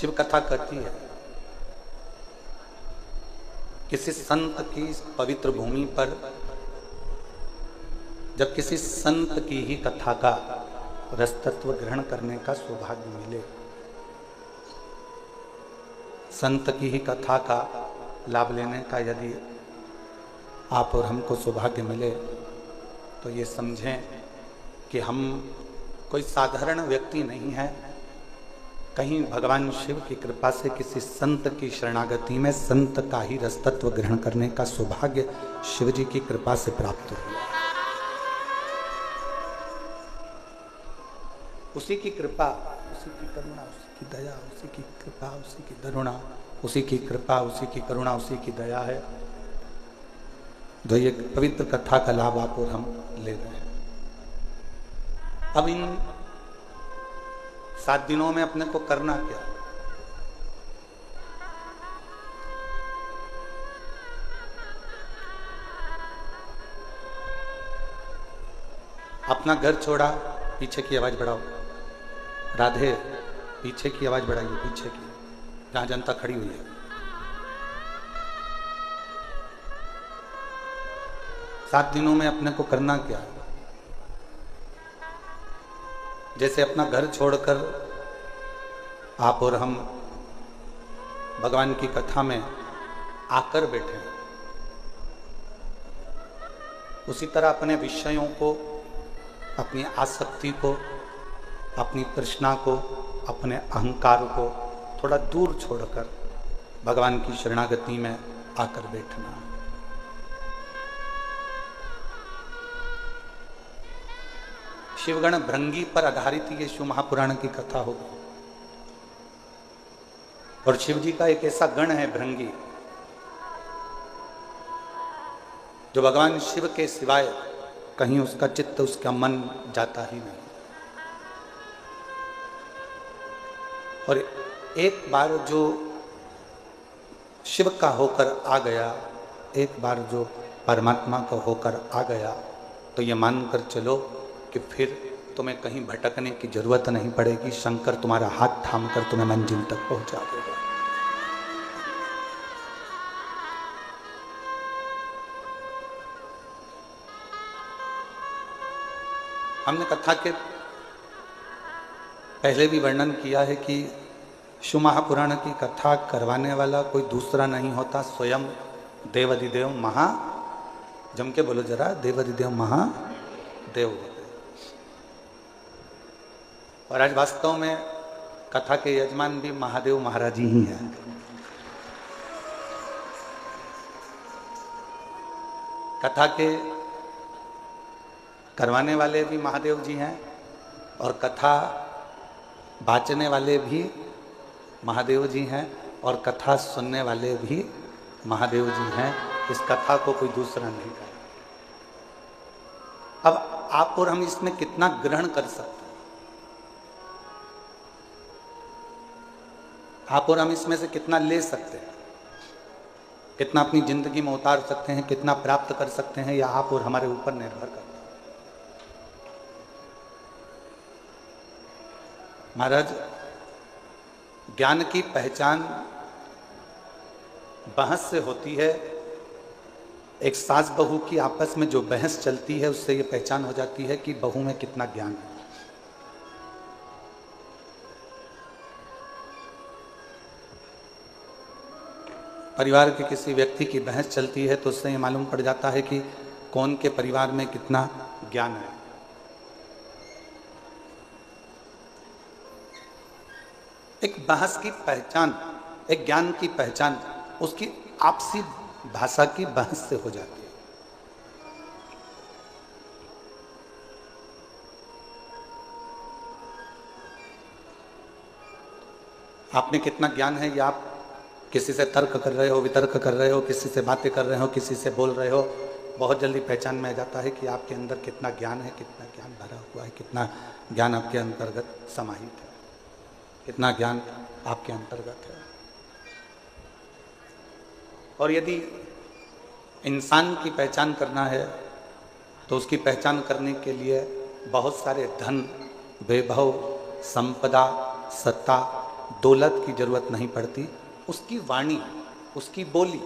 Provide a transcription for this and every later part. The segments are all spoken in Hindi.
शिव कथा कहती है किसी संत की पवित्र भूमि पर जब किसी संत की ही कथा का रसतत्व ग्रहण करने का सौभाग्य मिले, संत की ही कथा का लाभ लेने का यदि आप और हमको सौभाग्य मिले, तो ये समझें कि हम कोई साधारण व्यक्ति नहीं है। कहीं भगवान शिव की कृपा से किसी संत की शरणागति में संत का ही रसतत्व ग्रहण करने का सौभाग्य शिव जी की कृपा से प्राप्त हुआ। उसी की कृपा, उसी की करुणा, उसी की दया, उसी की कृपा, उसी की करुणा, उसी की कृपा, उसी की करुणा, उसी की दया है जो ये पवित्र कथा का लाभ आप और हम ले रहे हैं। अब इन 7 दिनों में अपने को करना क्या? अपना घर छोड़ा, पीछे की आवाज बढ़ाओ। राधे, पीछे की आवाज बढ़ाइए, पीछे की, जहां जनता खड़ी हुई है। 7 दिनों में अपने को करना क्या है? जैसे अपना घर छोड़कर आप और हम भगवान की कथा में आकर बैठे हैं, उसी तरह अपने विषयों को, अपनी आसक्ति को, अपनी तृष्णा को, अपने अहंकार को थोड़ा दूर छोड़कर भगवान की शरणागति में आकर बैठना। शिवगण भृंगी पर आधारित ये शिव महापुराण की कथा होगी। और शिव जी का एक ऐसा गण है भृंगी, जो भगवान शिव के सिवाय कहीं उसका चित्त, उसका मन जाता ही नहीं। और एक बार जो शिव का होकर आ गया, एक बार जो परमात्मा का होकर आ गया, तो ये मानकर चलो कि फिर तुम्हें कहीं भटकने की जरूरत नहीं पड़ेगी। शंकर तुम्हारा हाथ थामकर तुम्हें मंजिल तक पहुंचा देगा। हमने कथा के पहले भी वर्णन किया है कि शिव महापुराण की कथा करवाने वाला कोई दूसरा नहीं होता, स्वयं देवाधिदेव महा, जम के बोलो जरा, देवाधिदेव महादेव। और आज वास्तव में कथा के यजमान भी महादेव महाराज ही हैं। कथा के करवाने वाले भी महादेव जी हैं और कथा बाचने वाले भी महादेव जी हैं और कथा सुनने वाले भी महादेव जी हैं। इस कथा को कोई दूसरा नहीं करे। अब आप और हम इसमें कितना ग्रहण कर सकते हैं? आप और हम इसमें से कितना ले सकते हैं, कितना अपनी जिंदगी में उतार सकते हैं, कितना प्राप्त कर सकते हैं, या आप और हमारे ऊपर निर्भर करता है। महाराज, ज्ञान की पहचान बहस से होती है। एक सास बहू की आपस में जो बहस चलती है, उससे ये पहचान हो जाती है कि बहू में कितना ज्ञान है। परिवार के किसी व्यक्ति की बहस चलती है तो उससे ये मालूम पड़ जाता है कि कौन के परिवार में कितना ज्ञान है। एक बहस की पहचान, एक ज्ञान की पहचान उसकी आपसी भाषा की बहस से हो जाती है। आप में कितना ज्ञान है, या आप किसी से तर्क कर रहे हो, वितर्क कर रहे हो, किसी से बातें कर रहे हो, किसी से बोल रहे हो, बहुत जल्दी पहचान में आ जाता है कि आपके अंदर कितना ज्ञान है, कितना ज्ञान भरा हुआ है, कितना ज्ञान आपके अंतर्गत समाहित है, कितना ज्ञान आपके अंतर्गत है। और यदि इंसान की पहचान करना है तो उसकी पहचान करने के लिए बहुत सारे धन, वैभव, संपदा, सत्ता दौलत की जरूरत नहीं पड़ती, उसकी वाणी, उसकी बोली,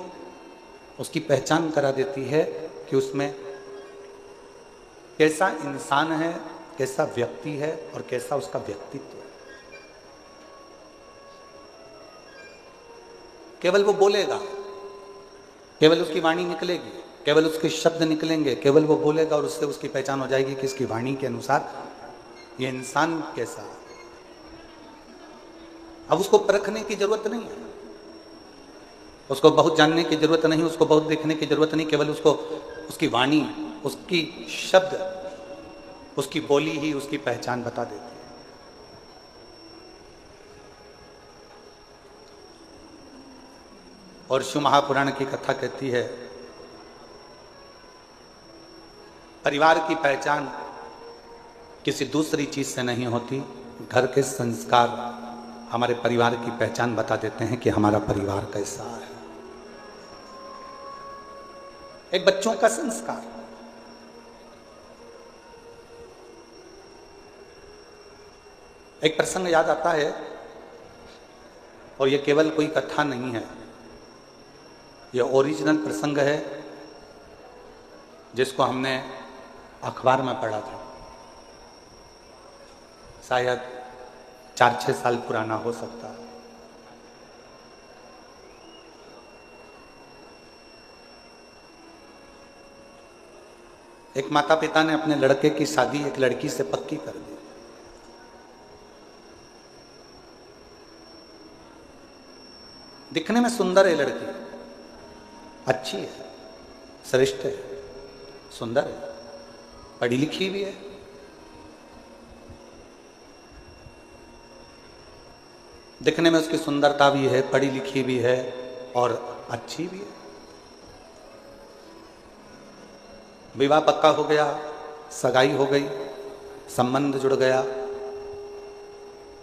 उसकी पहचान करा देती है कि उसमें कैसा इंसान है, कैसा व्यक्ति है और कैसा उसका व्यक्तित्व है। केवल वो बोलेगा, केवल उसकी वाणी निकलेगी, केवल उसके शब्द निकलेंगे, केवल वो बोलेगा और उससे उसकी पहचान हो जाएगी कि इसकी वाणी के अनुसार ये इंसान कैसा है। अब उसको परखने की जरूरत नहीं है, उसको बहुत जानने की जरूरत नहीं, उसको बहुत देखने की जरूरत नहीं, केवल उसको उसकी वाणी, उसकी शब्द, उसकी बोली ही उसकी पहचान बता देती है। और शिव महापुराण की कथा कहती है, परिवार की पहचान किसी दूसरी चीज से नहीं होती, घर के संस्कार हमारे परिवार की पहचान बता देते हैं कि हमारा परिवार कैसा है। एक बच्चों का संस्कार, एक प्रसंग याद आता है, और यह केवल कोई कथा नहीं है, यह ओरिजिनल प्रसंग है जिसको हमने अखबार में पढ़ा था, शायद 4-6 साल पुराना हो सकता है। एक माता पिता ने अपने लड़के की शादी एक लड़की से पक्की कर दी। दिखने में सुंदर है लड़की, अच्छी है, श्रेष्ठ है, सुंदर है, पढ़ी लिखी भी है, दिखने में उसकी सुंदरता भी है, पढ़ी लिखी भी है और अच्छी भी है। विवाह पक्का हो गया, सगाई हो गई, संबंध जुड़ गया।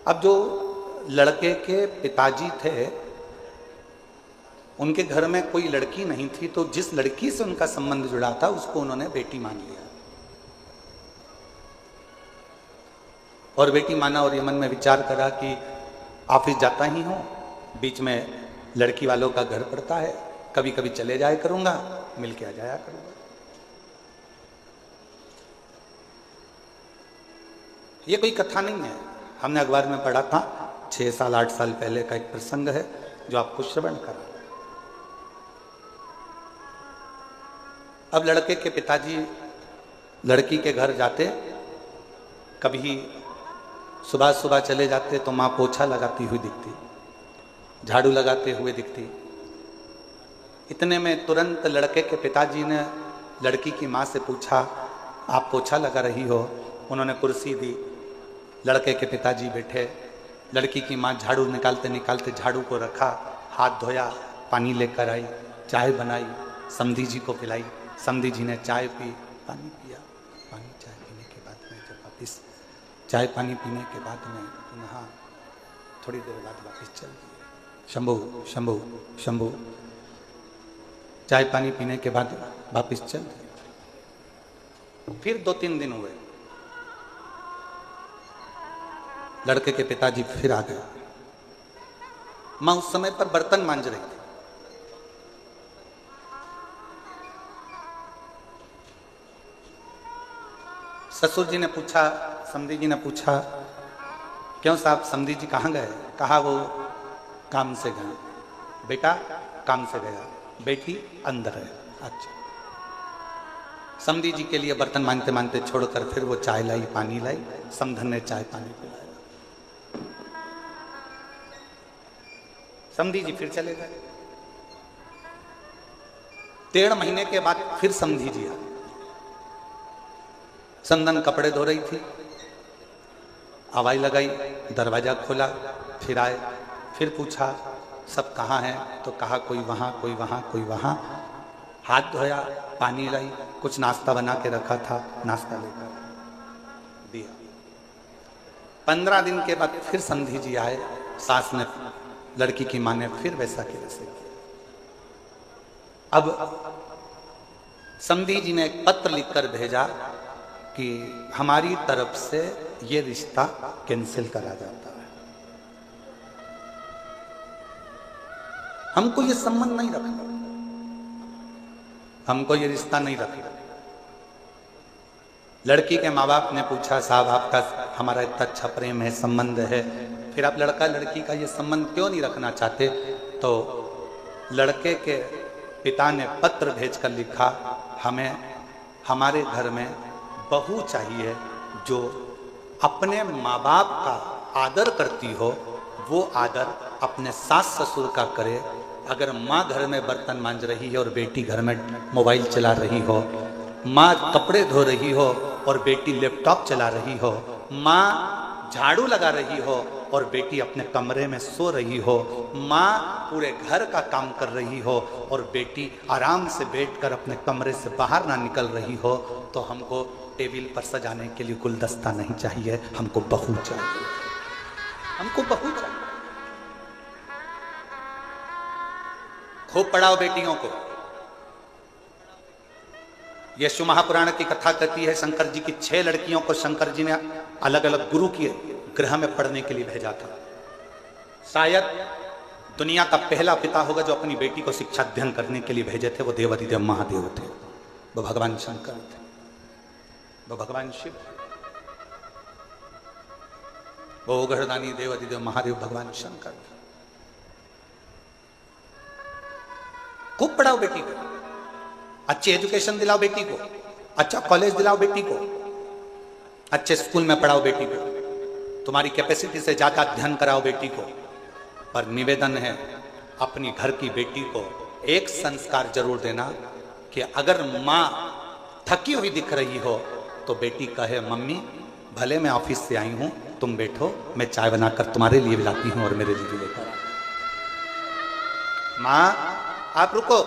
अब जो लड़के के पिताजी थे, उनके घर में कोई लड़की नहीं थी, तो जिस लड़की से उनका संबंध जुड़ा था उसको उन्होंने बेटी मान लिया। और बेटी माना और ये मन में विचार करा कि ऑफिस जाता ही हूं, बीच में लड़की वालों का घर पड़ता है, कभी कभी चले जाया करूंगा, मिल के आ जाया करूंगा। ये कोई कथा नहीं है, हमने अखबार में पढ़ा था, 6 साल 8 साल पहले का एक प्रसंग है जो आपको श्रवण करा। अब लड़के के पिताजी लड़की के घर जाते, कभी सुबह सुबह चले जाते तो माँ पोछा लगाती हुई दिखती, झाड़ू लगाते हुए दिखती। इतने में तुरंत लड़के के पिताजी ने लड़की की माँ से पूछा, आप पोछा लगा रही हो? उन्होंने कुर्सी दी, लड़के के पिताजी बैठे, लड़की की माँ झाड़ू निकालते निकालते झाड़ू को रखा, हाथ धोया, पानी लेकर आई, चाय बनाई, समधी जी को पिलाई, समधी जी ने चाय पी, पानी पिया। पानी चाय पीने के बाद में जब वापिस चाय पानी पीने के बाद में पुनः थोड़ी देर बाद वापिस चल दिए, शंभू शंभू शंभू। चाय पानी पीने के बाद वापिस चल दिए। फिर 2-3 दिन हुए, लड़के के पिताजी फिर आ गए। माँ उस समय पर बर्तन मांज रही थी। ससुर जी ने पूछा, समधी जी ने पूछा, क्यों साहब समधी जी कहाँ गए? कहा वो काम से गए। बेटा काम से गया, बेटी अंदर है। अच्छा। समधी जी के लिए बर्तन मांजते मांजते छोड़कर फिर वो चाय लाई, पानी लाई, समधन ने चाय पानी पिलाया। समधी जी फिर चले गए। 1.5 महीने के बाद फिर समधी जी आए। संदन कपड़े धो रही थी, आवाज लगाई, दरवाजा खोला, फिर आए, फिर पूछा सब कहाँ हैं? तो कहा कोई वहाँ, कोई वहाँ, कोई वहाँ। हाथ धोया, पानी लाई, कुछ नाश्ता बना के रखा था, नाश्ता लेकर दिया। 15 दिन के बाद फिर समधी जी आए, सास ने, लड़की की माँ ने फिर वैसा के वैसे किया। अब समधी जी ने एक पत्र लिखकर भेजा कि हमारी तरफ से ये रिश्ता कैंसिल करा जाता है। हमको ये संबंध नहीं रखना, हमको ये रिश्ता नहीं रखना। लड़की के माँ बाप ने पूछा, साहब आपका हमारा इतना अच्छा प्रेम है, संबंध है, फिर आप लड़का लड़की का ये संबंध क्यों नहीं रखना चाहते? तो लड़के के पिता ने पत्र भेजकर लिखा, हमें हमारे घर में बहू चाहिए जो अपने माँ बाप का आदर करती हो, वो आदर अपने सास ससुर का करे। अगर माँ घर में बर्तन मांज रही है और बेटी घर में मोबाइल चला रही हो, माँ कपड़े धो रही हो और बेटी लैपटॉप चला रही हो, माँ झाड़ू लगा रही हो और बेटी अपने कमरे में सो रही हो, माँ पूरे घर का काम कर रही हो और बेटी आराम से बैठकर अपने कमरे से बाहर ना निकल रही हो, तो हमको टेबल पर सजाने के लिए गुलदस्ता नहीं चाहिए, हमको बहू चाहिए, हमको बहू चाहिए। खूब पढ़ाओ बेटियों को। यशु महापुराण की कथा कहती है, शंकर जी की 6 लड़कियों को शंकर जी ने अलग अलग गुरु के गृह में पढ़ने के लिए भेजा था। शायद दुनिया का पहला पिता होगा जो अपनी बेटी को शिक्षा अध्ययन करने के लिए भेजे थे, वो देवादिदेव महादेव थे, वो भगवान शंकर थे, वो भगवान शिव, वो उघड़दानी देवादिदेव महादेव भगवान शंकर थे। खूब पढ़ाओ बेटी को, अच्छी एजुकेशन दिलाओ बेटी को, अच्छा कॉलेज दिलाओ बेटी को, अच्छे स्कूल में पढ़ाओ बेटी को, तुम्हारी कैपेसिटी से ज्यादा अध्ययन कराओ बेटी को। पर निवेदन है, अपनी घर की बेटी को एक संस्कार जरूर देना कि अगर माँ थकी हुई दिख रही हो तो बेटी कहे, मम्मी भले मैं ऑफिस से आई हूं, तुम बैठो, मैं चाय बनाकर तुम्हारे लिए भी लाती हूं और मेरे लिए भी लेकर आ। माँ आप रुको,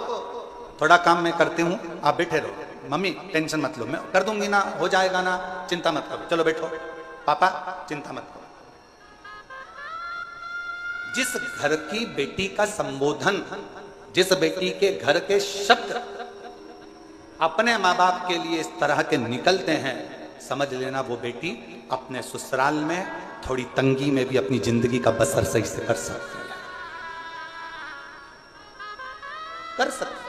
थोड़ा काम मैं करती हूँ, आप बैठे रहो, मम्मी टेंशन मत लो, मैं कर दूंगी ना, हो जाएगा ना, चिंता मत करो, चलो बैठो, पापा चिंता मत करो। जिस घर की बेटी का संबोधन, जिस बेटी के घर के शब्द अपने माँ बाप के लिए इस तरह के निकलते हैं, समझ लेना वो बेटी अपने ससुराल में थोड़ी तंगी में भी अपनी जिंदगी का बसर सही से कर सकती है, कर सकती।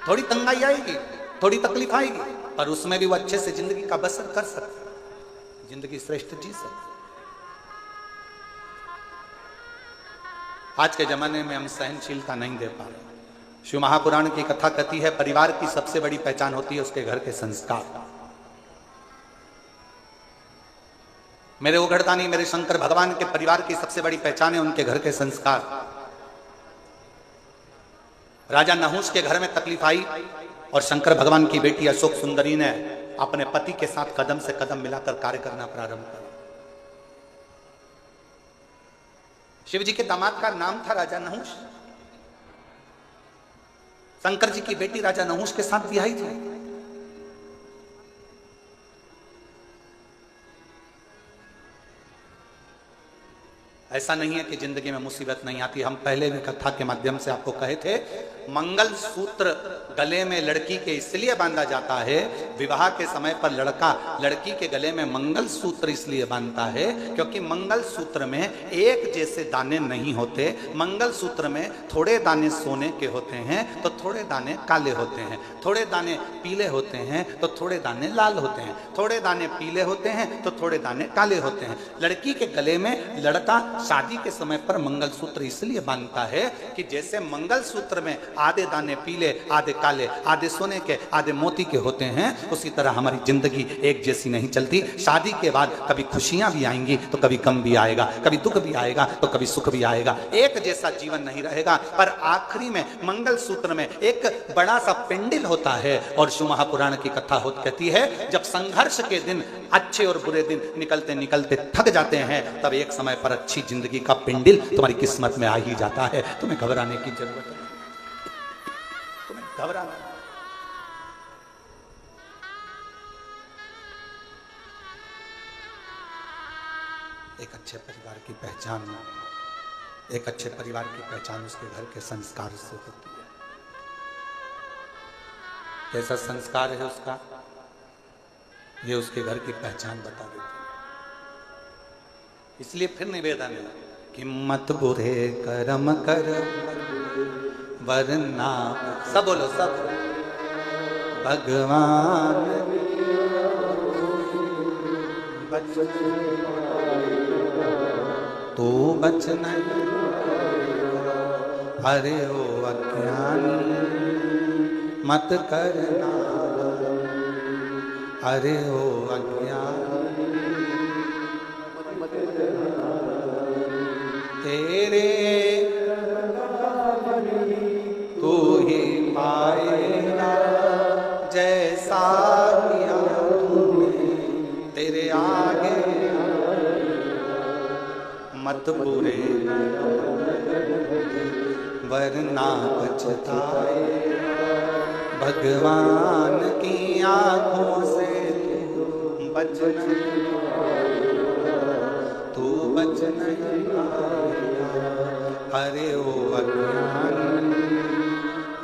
थोड़ी तंगाई आएगी, थोड़ी तकलीफ आएगी, पर उसमें भी वो अच्छे से जिंदगी का बसर कर सकते, जिंदगी श्रेष्ठ जी सकते। आज के जमाने में हम सहनशीलता नहीं दे पा रहे। शिव महापुराण की कथा कहती है, परिवार की सबसे बड़ी पहचान होती है उसके घर के संस्कार। मेरे उघड़दानी मेरे शंकर भगवान के परिवार की सबसे बड़ी पहचान है उनके घर के संस्कार। राजा नहुष के घर में तकलीफ आई और शंकर भगवान की बेटी अशोक सुंदरी ने अपने पति के साथ कदम से कदम मिलाकर कार्य करना प्रारंभ किया। शिव जी के दामाद का नाम था राजा नहुष। शंकर जी की बेटी राजा नहुष के साथ ब्याही थी। ऐसा नहीं है कि जिंदगी में मुसीबत नहीं आती। हम पहले भी कथा के माध्यम से आपको कहे थे, मंगल सूत्र गले में लड़की के इसलिए बांधा जाता है, विवाह के समय पर लड़का लड़की के गले में मंगल सूत्र इसलिए बांधता है क्योंकि मंगल सूत्र में एक जैसे दाने नहीं होते। मंगल सूत्र में थोड़े दाने सोने के होते हैं तो थोड़े दाने काले होते हैं, थोड़े दाने पीले होते हैं तो थोड़े दाने लाल होते हैं, थोड़े दाने पीले होते हैं तो थोड़े दाने काले होते हैं। लड़की के गले में लड़का शादी के समय पर मंगलसूत्र इसलिए बांधता है कि जैसे मंगलसूत्र में आधे दाने पीले, आधे काले, आधे सोने के, आधे मोती के होते हैं, उसी तरह हमारी जिंदगी एक जैसी नहीं चलती। शादी के बाद कभी खुशियां भी आएंगी तो कभी गम भी आएगा, कभी दुख भी आएगा तो कभी सुख भी आएगा। एक जैसा जीवन नहीं रहेगा। पर आखिरी में मंगलसूत्र में एक बड़ा सा पेंडिल होता है और शिव महापुराण की कथा कहती है, जब संघर्ष के दिन, अच्छे और बुरे दिन निकलते निकलते थक जाते हैं, तब एक समय पर अच्छी जिंदगी का पिंडिल तुम्हारी किस्मत में आ ही जाता है। तुम्हें घबराने की जरूरत नहीं, तुम्हें घबराना। एक अच्छे परिवार की पहचान, एक अच्छे परिवार की पहचान उसके घर के संस्कार से होती है। कैसा संस्कार है उसका, ये उसके घर की पहचान बता देती है। इसलिए फिर निवेदन है, कि मत बुरे कर्म कर वरना, सब बोलो सब, भगवान बच, तू बच नहीं, अरे ओ अज्ञानी मत करना, अरे ओ अज्ञानी तेरे तू ही पाएगा जैसा किया तूने, तेरे आगे मत बुरे वरना पछताए, भगवान की आंखों से बच नहीं, तू बच नहीं, अरे ओ अज्ञान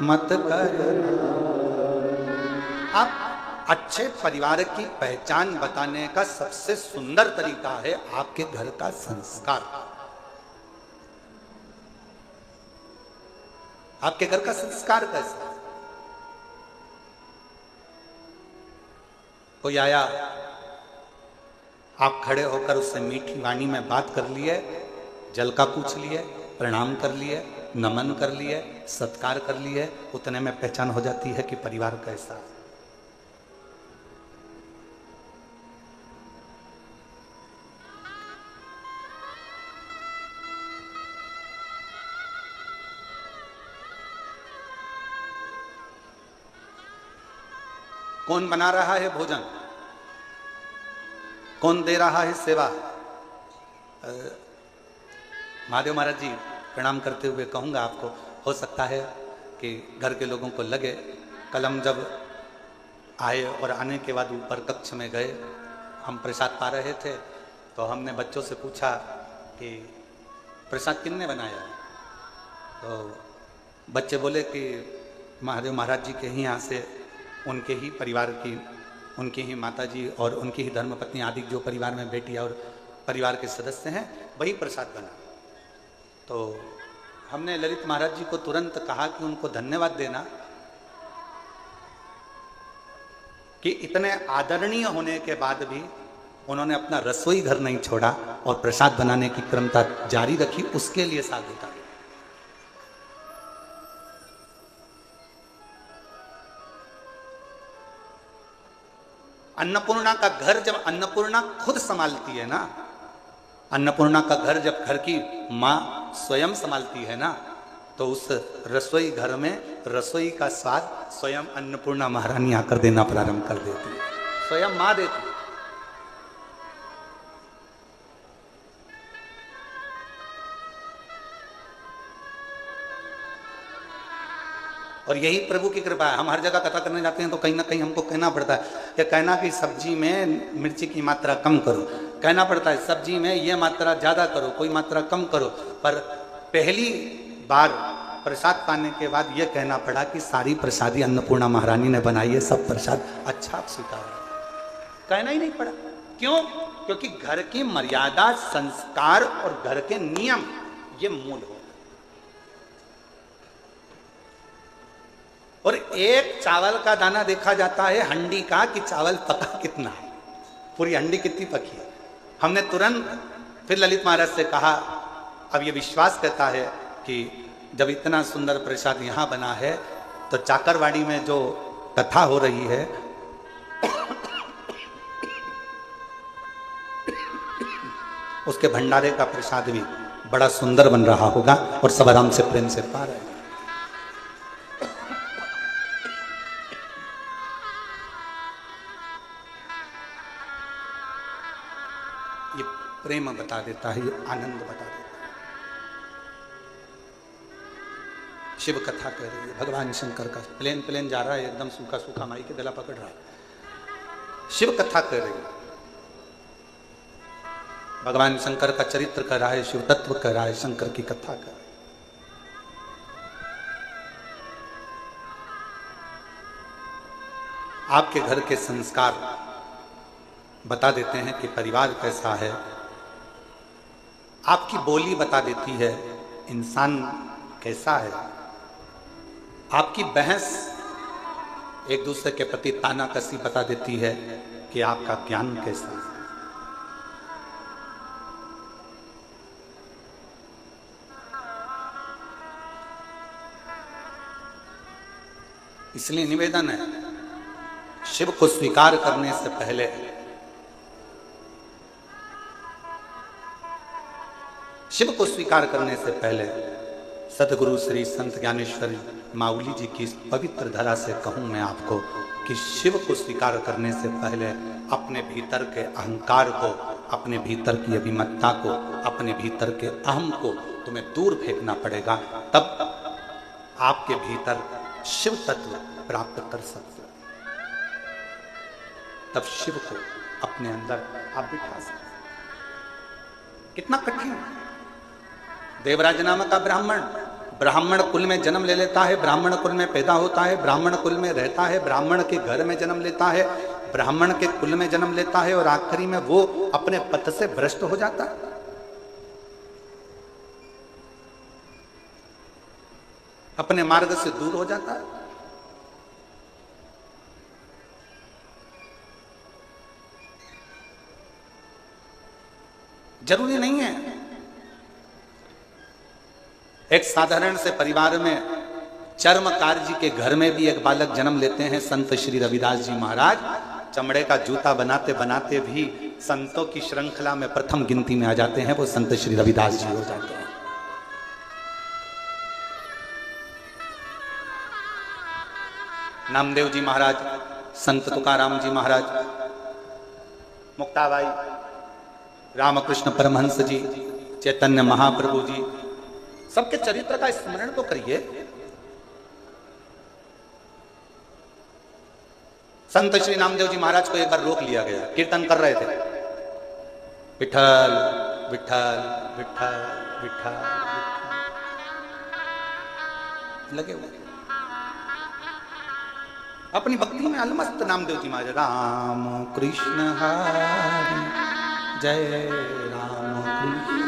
मत करना। अब अच्छे परिवार की पहचान बताने का सबसे सुंदर तरीका है आपके घर का संस्कार। आपके घर का संस्कार कैसा? कोई आया, आप खड़े होकर उससे मीठी वाणी में बात कर लिए, जल का पूछ लिए, प्रणाम कर लिए, नमन कर लिए, सत्कार कर लिए, उतने में पहचान हो जाती है कि परिवार कैसा है। कौन बना रहा है भोजन, कौन दे रहा है सेवा? महादेव महाराज जी प्रणाम करते हुए कहूंगा आपको, हो सकता है कि घर के लोगों को लगे, कल हम जब आए और आने के बाद ऊपर कक्ष में गए, हम प्रसाद पा रहे थे, तो हमने बच्चों से पूछा कि प्रसाद किसने बनाया? तो बच्चे बोले कि महादेव महाराज जी के ही यहाँ से, उनके ही परिवार की, उनकी ही माताजी और उनकी ही धर्मपत्नी आदि जो परिवार में बेटी और परिवार के सदस्य हैं, वही प्रसाद बना। तो हमने ललित महाराज जी को तुरंत कहा कि उनको धन्यवाद देना कि इतने आदरणीय होने के बाद भी उन्होंने अपना रसोई घर नहीं छोड़ा और प्रसाद बनाने की क्रमता जारी रखी, उसके लिए साधुता। अन्नपूर्णा का घर जब अन्नपूर्णा खुद संभालती है ना, अन्नपूर्णा का घर जब घर की माँ स्वयं संभालती है ना, तो उस रसोई घर में रसोई का स्वाद स्वयं अन्नपूर्णा महारानी आकर देना प्रारंभ कर देती है, स्वयं माँ देती है। और यही प्रभु की कृपा है। हम हर जगह कथा करने जाते हैं तो कहीं ना कहीं हमको कहना पड़ता है कि कहना कि सब्जी में मिर्ची की मात्रा कम करो, कहना पड़ता है सब्जी में ये मात्रा ज़्यादा करो, कोई मात्रा कम करो। पर पहली बार प्रसाद पाने के बाद ये कहना पड़ा कि सारी प्रसादी अन्नपूर्णा महारानी ने बनाई है, सब प्रसाद अच्छा स्वीकार। कहना ही नहीं पड़ा। क्यों? क्योंकि घर की मर्यादा, संस्कार और घर के नियम ये मूल हो। और एक चावल का दाना देखा जाता है हंडी का कि चावल पका कितना है, पूरी हंडी कितनी पकी है। हमने तुरंत फिर ललित महाराज से कहा, अब ये विश्वास कहता है कि जब इतना सुंदर प्रसाद यहाँ बना है तो चाकरवाड़ी में जो कथा हो रही है उसके भंडारे का प्रसाद भी बड़ा सुंदर बन रहा होगा और सब आराम से प्रेम से पा रहे हैं। ये प्रेम बता देता है, ये आनंद बता देता है। शिव कथा कह रही है, भगवान शंकर का प्लेन जा रहा है, एकदम सूखा सूखा माई के गला पकड़ रहा है। शिव कथा कह रही है, भगवान शंकर का चरित्र कर रहा है, शिव तत्व कर रहा है, शंकर की कथा कर रहा है। आपके घर के संस्कार बता देते हैं कि परिवार कैसा है। आपकी बोली बता देती है इंसान कैसा है। आपकी बहस एक दूसरे के प्रति तानाकसी बता देती है कि आपका ज्ञान कैसा है। इसलिए निवेदन है, शिव को स्वीकार करने से पहले सतगुरु श्री संत ज्ञानेश्वर माउली जी की पवित्र धरा से कहूं मैं आपको कि शिव को स्वीकार करने से पहले अपने भीतर के अहंकार को, अपने भीतर की अभिमत्ता को, अपने भीतर के अहम को तुम्हें दूर फेंकना पड़ेगा। तब आपके भीतर शिव तत्व प्राप्त कर सकते, तब शिव को अपने अंदर आप बिठा सकते। कितना कठिन। देवराज नामक का ब्राह्मण कुल में जन्म ले लेता है, ब्राह्मण कुल में पैदा होता है, ब्राह्मण कुल में रहता है, ब्राह्मण के घर में जन्म लेता है, ब्राह्मण के कुल में जन्म लेता है और आखिरी में वो अपने पथ से भ्रष्ट हो जाता है। अपने मार्ग से दूर हो जाता है। जरूरी नहीं है एक साधारण से परिवार में चर्मकार जी के घर में भी एक बालक जन्म लेते हैं। संत श्री रविदास जी महाराज चमड़े का जूता बनाते बनाते भी संतों की श्रृंखला में प्रथम गिनती में आ जाते हैं, वो संत श्री रविदास जी हो जाते हैं। नामदेव जी महाराज, संत तुकाराम जी महाराज, मुक्ताबाई, रामकृष्ण परमहंस जी, चैतन्य महाप्रभु जी, सबके चरित्र का स्मरण तो करिए। संत श्री नामदेव जी महाराज को एक बार रोक लिया गया, कीर्तन कर रहे थे, विठल विठल विठल विठल लगे हुए अपनी भक्ति में अलमस्त। नामदेव जी महाराज राम कृष्ण हरि जय राम कृष्ण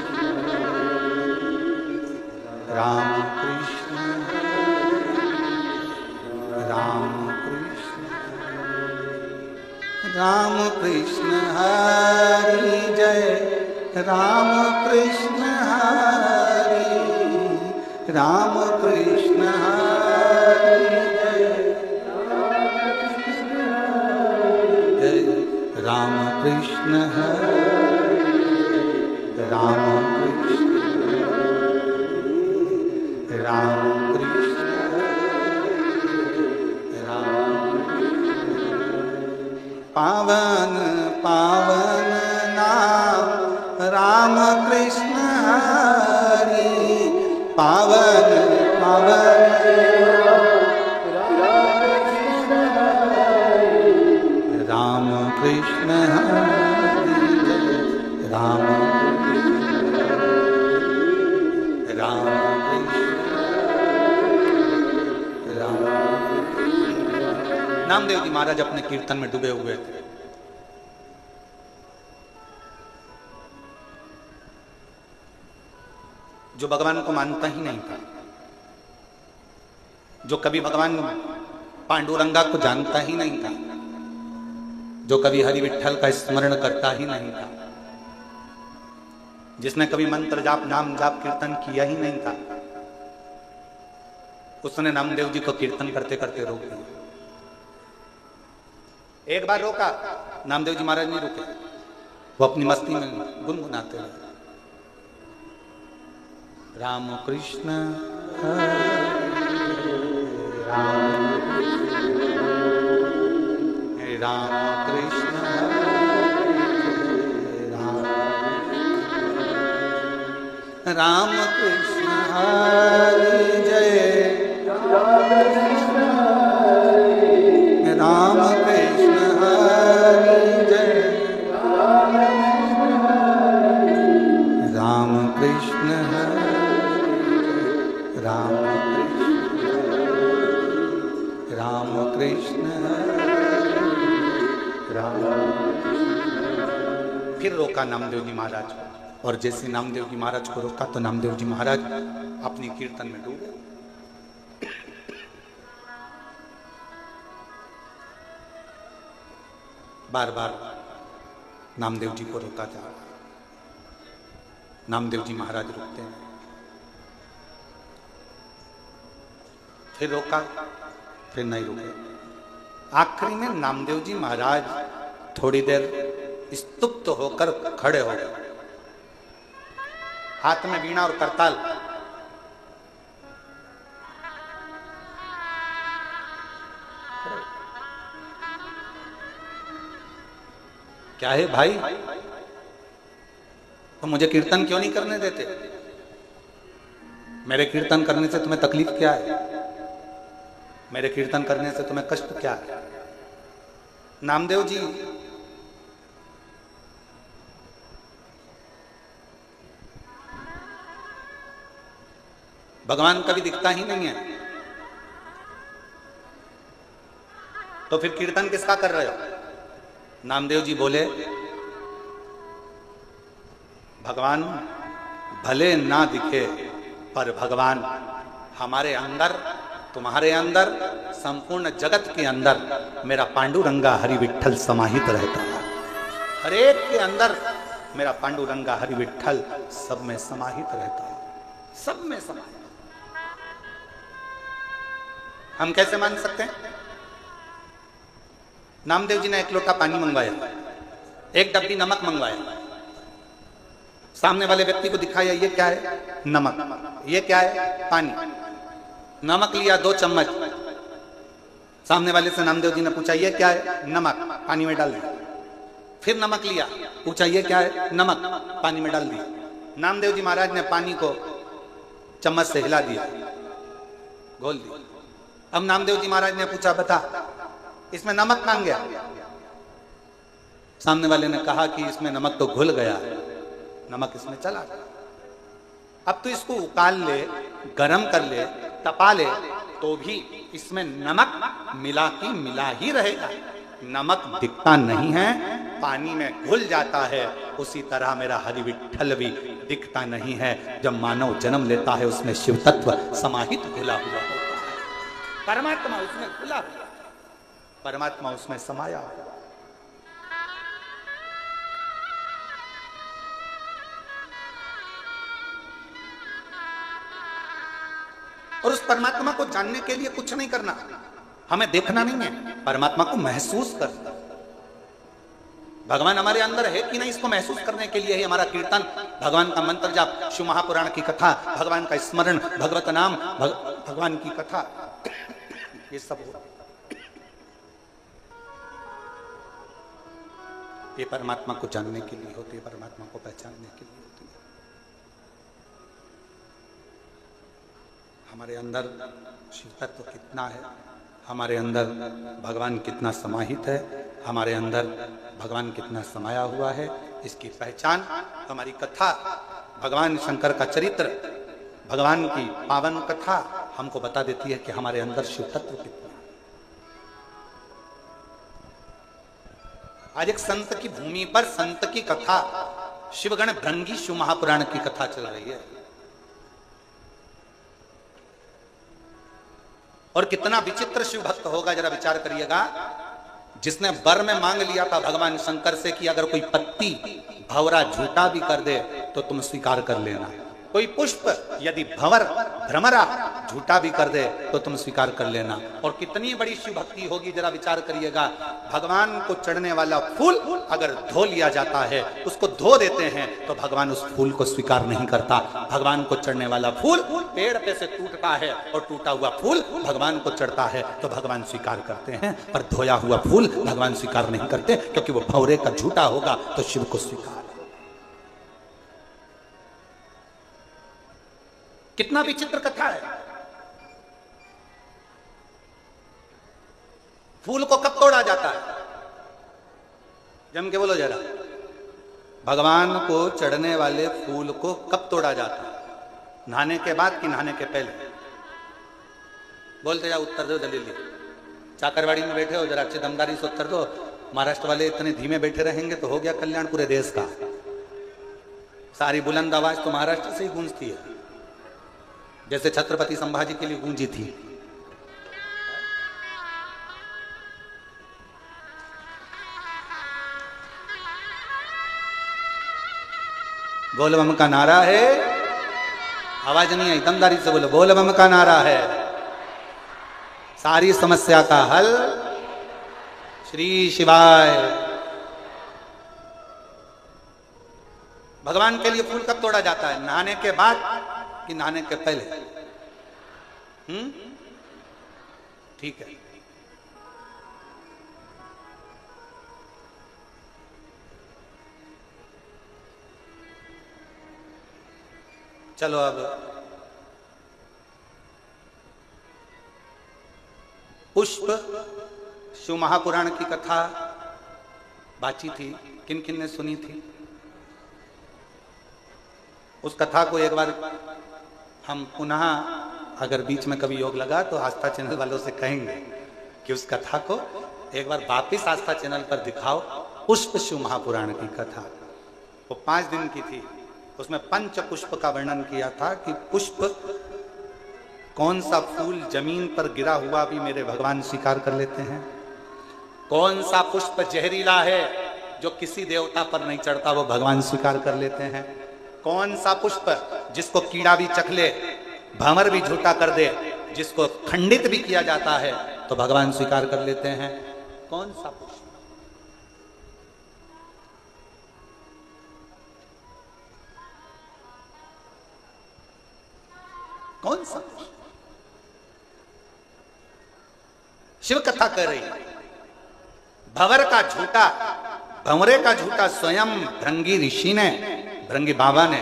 राम कृष्ण राम कृष्ण राम कृष्ण हरि जय राम कृष्ण हरि राम कृष्ण हरि जय राम कृष्ण हरि राम कृष्ण राम कृष्ण राम पावन पावन नाम राम कृष्ण हरि पावन पावन राम कृष्ण हरि राम राम नामदेव जी महाराज अपने कीर्तन में डूबे हुए थे। जो भगवान को मानता ही नहीं था, जो कभी भगवान पांडुरंगा को जानता ही नहीं था, जो कभी हरि विठल का स्मरण करता ही नहीं था, जिसने कभी मंत्र जाप नाम जाप कीर्तन किया ही नहीं था, उसने नामदेव जी को कीर्तन करते करते रोक दिया। एक बार रोका, नामदेव जी महाराज नहीं रुके, वो अपनी मस्ती में गुनगुनाते रहे, राम कृष्ण राम राम कृष्ण राम कृष्ण हरि जय राम कृष्ण हरि जय राम कृष्ण राम कृष्ण राम। फिर रोका नामदेव जी महाराज को, और जैसे नामदेव जी महाराज को रोका तो नामदेव जी महाराज अपनी कीर्तन में डूब गए। बार बार नामदेव जी को रोका जा रहा, नामदेव जी महाराज रुकते हैं, फिर रोका, फिर नहीं रुके। आखिरी में नामदेव जी महाराज थोड़ी देर स्तुप्त होकर खड़े हो गए, हाथ में वीणा और करताल। क्या है भाई, तो मुझे कीर्तन क्यों नहीं करने देते? मेरे कीर्तन करने से तुम्हें तकलीफ क्या है? मेरे कीर्तन करने से तुम्हें कष्ट क्या है? नामदेव जी भगवान कभी दिखता ही नहीं है, तो फिर कीर्तन किसका कर रहे हो? नामदेव जी बोले, भगवान भले ना दिखे पर भगवान हमारे अंदर, तुम्हारे अंदर, संपूर्ण जगत के अंदर मेरा पांडुरंगा हरि विठ्ठल समाहित रहता है। हर एक के अंदर मेरा पांडुरंगा हरि विठ्ठल सब में समाहित रहता है, सब में समाहित। हम कैसे मान सकते हैं? नामदेव जी ने एक लोटा पानी मंगवाया, एक डब्बी नमक मंगवाया, सामने वाले व्यक्ति को दिखाया ये क्या है? नमक। ये क्या है? पानी। नमक लिया 2 चम्मच, सामने वाले से नामदेव जी ने पूछा ये क्या है? नमक। पानी में डाल दिया। फिर नमक लिया, पूछा ये क्या है? नमक। पानी में डाल दिया। नामदेव जी महाराज ने पानी को चम्मच से हिला दिया, घोल दिया। अब नामदेव जी महाराज ने पूछा बता इसमें नमक कहां गया? सामने वाले ने कहा कि इसमें नमक तो घुल गया, नमक इसमें चला गया। अब तो इसको उकाल ले, गरम कर ले, तपा ले, तो भी इसमें नमक मिला की मिला ही रहेगा। नमक दिखता नहीं है, पानी में घुल जाता है। उसी तरह मेरा हरि विठ्ठल भी दिखता नहीं है। जब मानव जन्म लेता है उसमें शिव तत्व समाहित घुला हुआ होता है। परमात्मा उसमें घुला हुआ, परमात्मा उसमें समाया हुआ। और उस परमात्मा को जानने के लिए कुछ नहीं करना, हमें देखना नहीं है, परमात्मा को महसूस करना। भगवान हमारे अंदर है कि नहीं, इसको महसूस करने के लिए ही हमारा कीर्तन, भगवान का मंत्र जाप, शिव महापुराण की कथा, भगवान का स्मरण, भगवत नाम, भगवान की कथा, ये सब हो। ये परमात्मा को जानने के लिए होती है, परमात्मा को पहचानने के लिए होती है। हमारे अंदर शिव तत्व कितना है, हमारे अंदर भगवान कितना समाहित है, हमारे अंदर भगवान कितना समाया हुआ है, इसकी पहचान हमारी कथा, भगवान शंकर का चरित्र, भगवान की पावन कथा हमको बता देती है कि हमारे अंदर शिव तत्व कितना है। आज एक संत की भूमि पर संत की कथा, शिवगण भृंगी शिव महापुराण की कथा चल रही है। और कितना विचित्र शिव भक्त होगा, जरा विचार करिएगा, जिसने वर में मांग लिया था भगवान शंकर से कि अगर कोई पत्ती भंवरा झूठा भी कर दे तो तुम स्वीकार कर लेना, कोई पुष्प यदि भ्रमरा झूठा भी कर दे तो तुम स्वीकार कर लेना। और कितनी बड़ी शिव भक्ति होगी, जरा विचार करिएगा। भगवान को चढ़ने वाला फूल अगर धो लिया जाता है, उसको धो देते हैं, तो भगवान उस फूल को स्वीकार नहीं करता। भगवान को चढ़ने वाला फूल पेड़ पे से टूटता है और टूटा हुआ फूल भगवान को चढ़ता है तो भगवान स्वीकार करते हैं, पर धोया हुआ फूल भगवान स्वीकार नहीं करते, क्योंकि वो भंवरे का झूठा होगा तो शिव को स्वीकार। कितना विचित्र कथा है। फूल को कब तोड़ा जाता है? जम के बोलो जरा, भगवान को चढ़ने वाले फूल को कब तोड़ा जाता है? नहाने के बाद कि नहाने के पहले? बोलते जाओ, उत्तर दो जल्दी। चाकरवाड़ी में बैठे हो, जरा अच्छे दमदारी से उत्तर दो। महाराष्ट्र वाले इतने धीमे बैठे रहेंगे तो हो गया कल्याण पूरे देश का। सारी बुलंद आवाज तो महाराष्ट्र से ही गूंजती है, जैसे छत्रपति संभाजी के लिए गूंजी थी। बोल बम का नारा है, आवाज नहीं आई, दमदारी से बोलो, बोल बम का नारा है, सारी समस्या का हल श्री शिवाय। भगवान के लिए फूल कब तोड़ा जाता है? नहाने के बाद कि नहाने के पहले? ठीक है। चलो अब पुष्प शिव महापुराण की कथा बाची थी, किन किन ने सुनी थी? उस कथा को एक बार हम पुनः, अगर बीच में कभी योग लगा तो आस्था चैनल वालों से कहेंगे कि उस कथा को एक बार वापिस आस्था चैनल पर दिखाओ। पुष्प शिव महापुराण की कथा वो 5 दिन की थी। उसमें पंच पुष्प का वर्णन किया था कि पुष्प, कौन सा फूल जमीन पर गिरा हुआ भी मेरे भगवान स्वीकार कर लेते हैं, कौन सा पुष्प जहरीला है जो किसी देवता पर नहीं चढ़ता वो भगवान स्वीकार कर लेते हैं, कौन सा पुष्प जिसको कीड़ा भी चख ले, भंवर भी झूठा कर दे, जिसको खंडित भी किया जाता है तो भगवान स्वीकार कर लेते हैं, कौन सा पुष्प? कौन सा? शिव कथा कर रही है। भंवर का झूठा, भंवरे का झूठा स्वयं भृंगी ऋषि ने, भृंगी बाबा ने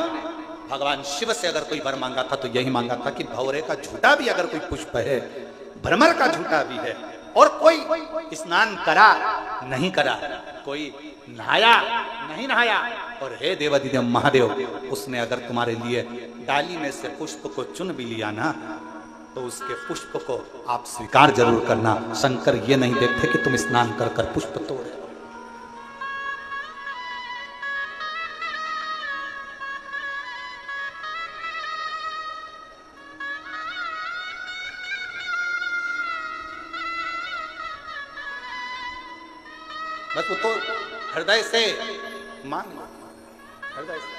भगवान शिव से अगर कोई वर मांगा था तो यही मांगा था कि भंवरे का झूठा भी अगर कोई पुष्प है, भ्रमर का झूठा भी है, और कोई स्नान करा नहीं करा, कोई नहाया नहीं नहाया, और हे देवादिदेव महादेव, उसने अगर तुम्हारे लिए डाली में से पुष्प को चुन भी लिया ना तो उसके पुष्प को आप स्वीकार जरूर करना। शंकर ये नहीं देखते कि तुम स्नान कर कर पुष्प तोड़े। बस वो तो हृदय से मान लो, हृदय से।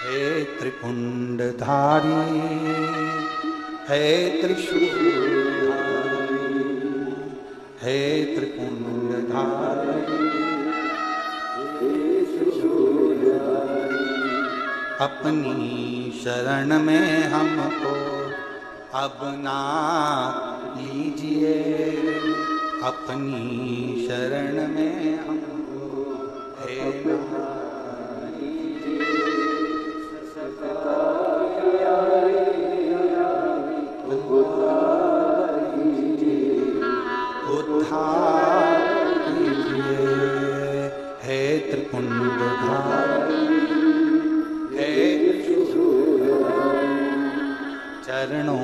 हे त्रिपुंडधारी, हे त्रिशूलधारी, हे त्रिपुंडधारी, अपनी शरण में हमको अब ना लीजिए, अपनी शरण में हमको हे ना उद्धार कीजिए, हे त्रिपुंडधारी, हे चरणों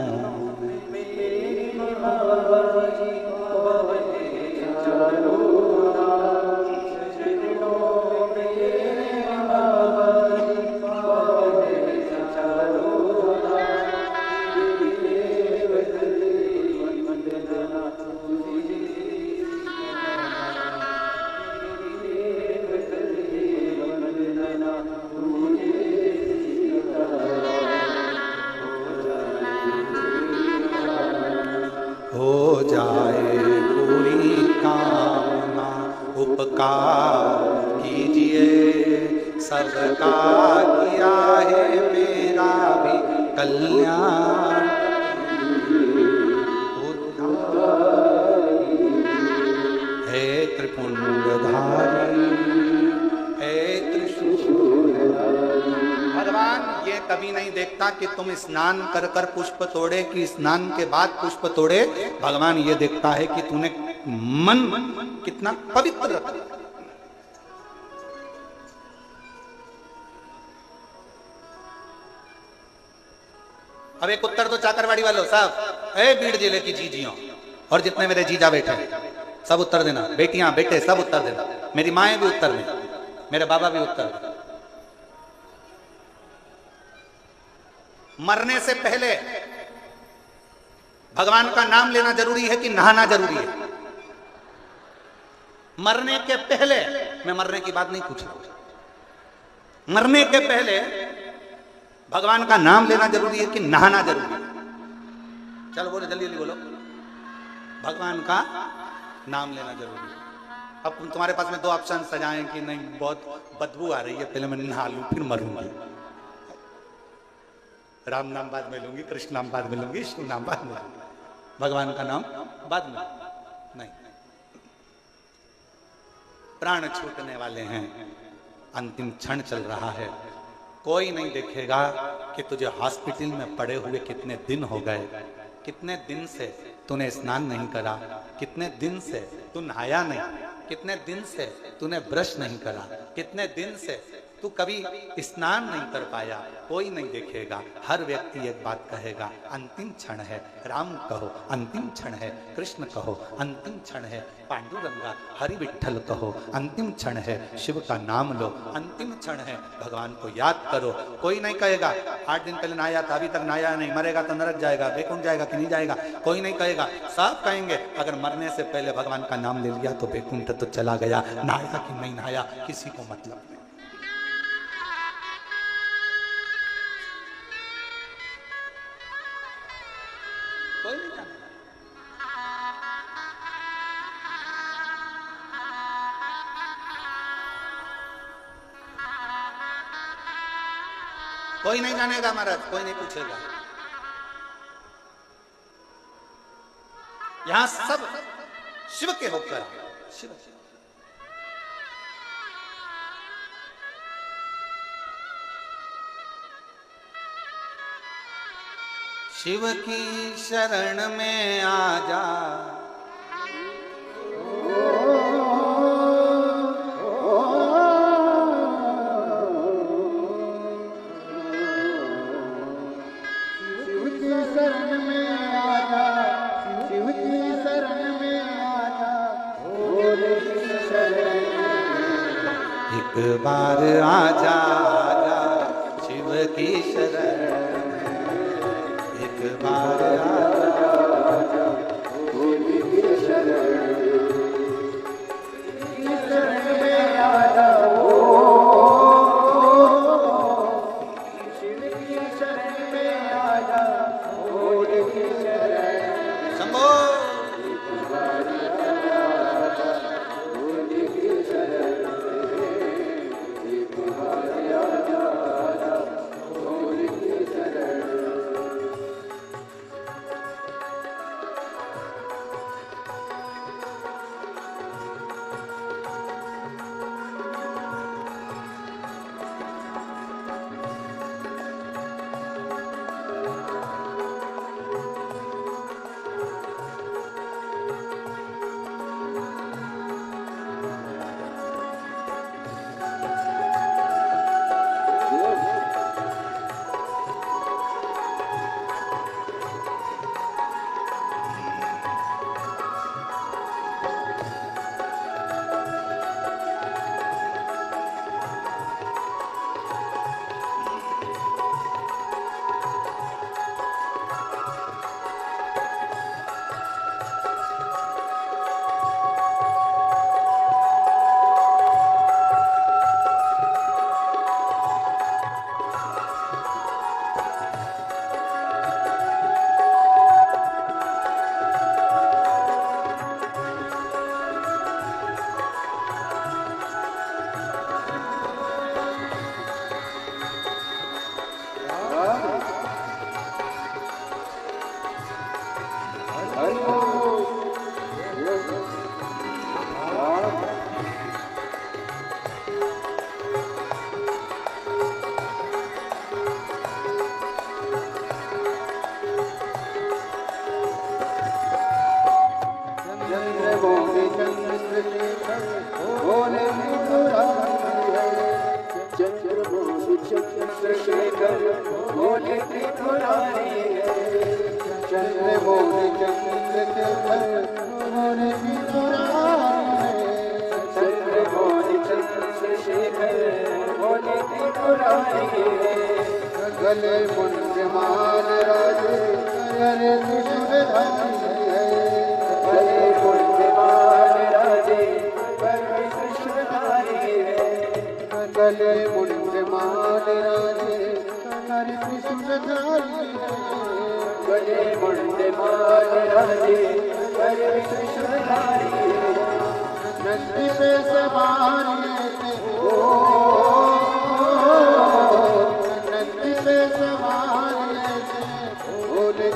हो जाए पूरी कामना, उपकार कीजिए, सबका किया है मेरा भी कल्याण, हे त्रिपुंडधारी, हे त्रिशूलधारी। भगवान ये कभी नहीं देखता कि तुम स्नान कर कर पुष्प तोड़े कि स्नान के बाद पुष्प तोड़े। भगवान ये देखता है कि तूने मन कितना पवित्र रखा। अब एक उत्तर तो चाकरवाड़ी वालों साहब, ए बीड़ जिले की जीजियों और जितने मेरे जीजा बैठे हैं सब उत्तर देना, बेटियां बेटे सब उत्तर देना, मेरी माएं भी उत्तर दें। मेरे बाबा भी उत्तर दिए। मरने से पहले भगवान का नाम लेना जरूरी है कि नहाना जरूरी है? मरने के पहले, मैं मरने की बात नहीं पूछ रहा हूं, मरने के पहले भगवान का नाम लेना जरूरी है कि नहाना जरूरी है? चलो बोलो, जल्दी जल्दी बोलो। भगवान का नाम लेना जरूरी है। अब तुम्हारे पास में दो ऑप्शन सजाएं कि नहीं बहुत बदबू आ रही है, पहले मैं नहा लूं फिर मरूंगी, राम नाम बाद में लूंगी, कृष्ण नाम बाद में लूंगी, शिव नाम बाद में लूंगी, भगवान का नाम बाद में नहीं। प्राण छूटने वाले हैं, अंतिम क्षण चल रहा है, कोई नहीं देखेगा कि तुझे हॉस्पिटल में पड़े हुए कितने दिन हो गए, कितने दिन से तूने स्नान नहीं करा, कितने दिन से तू नहाया नहीं, कितने दिन से तूने ब्रश नहीं करा, कितने दिन से तू कभी स्नान नहीं कर पाया, कोई नहीं देखेगा। हर व्यक्ति एक बात कहेगा, अंतिम क्षण है, राम कहो अंतिम क्षण है, कृष्ण कहो अंतिम क्षण है, पांडुरंगा हरि विठ्ठल कहो अंतिम क्षण है, शिव का नाम लो अंतिम क्षण है, भगवान को याद करो। कोई नहीं कहेगा 8 दिन पहले नहाया था, अभी तक नहाया नहीं, मरेगा तो नरक जाएगा, वैकुंठ जाएगा कि नहीं जाएगा, कोई नहीं कहेगा। सब कहेंगे अगर मरने से पहले भगवान का नाम ले लिया तो वैकुंठ तो चला गया, नहाया कि नहीं नहाया किसी को मतलब नहीं। कोई नहीं जानेगा, कोई नहीं जानेगा महाराज, कोई नहीं पूछेगा। यहां सब शिव के होकर शिव शिव की शरण में आ जा, शिव की शरण में आ जा, शिव की शरण में आ जा, भोले की शरण में। एक बार आ जा, आजा शिव की शरण, एक बार आजा भोले की शरण में आ जा, शिव की शरण में आ जा, भोले की शरण। शंभो भोले की शरण भोले की शरण। चंद्रमौली चंद्रशेखर गले मुंड मान राजे कर त्रिशूलधारी है। गले मुंड मान राजे कर त्रिशूलधारी है। गले मुंड मान राजे कर त्रिशूलधारी है। गले मुंड मान राजे कर त्रिशूलधारी है। नंदी पे सवार थे हो, नंदी पे सवार थे बोले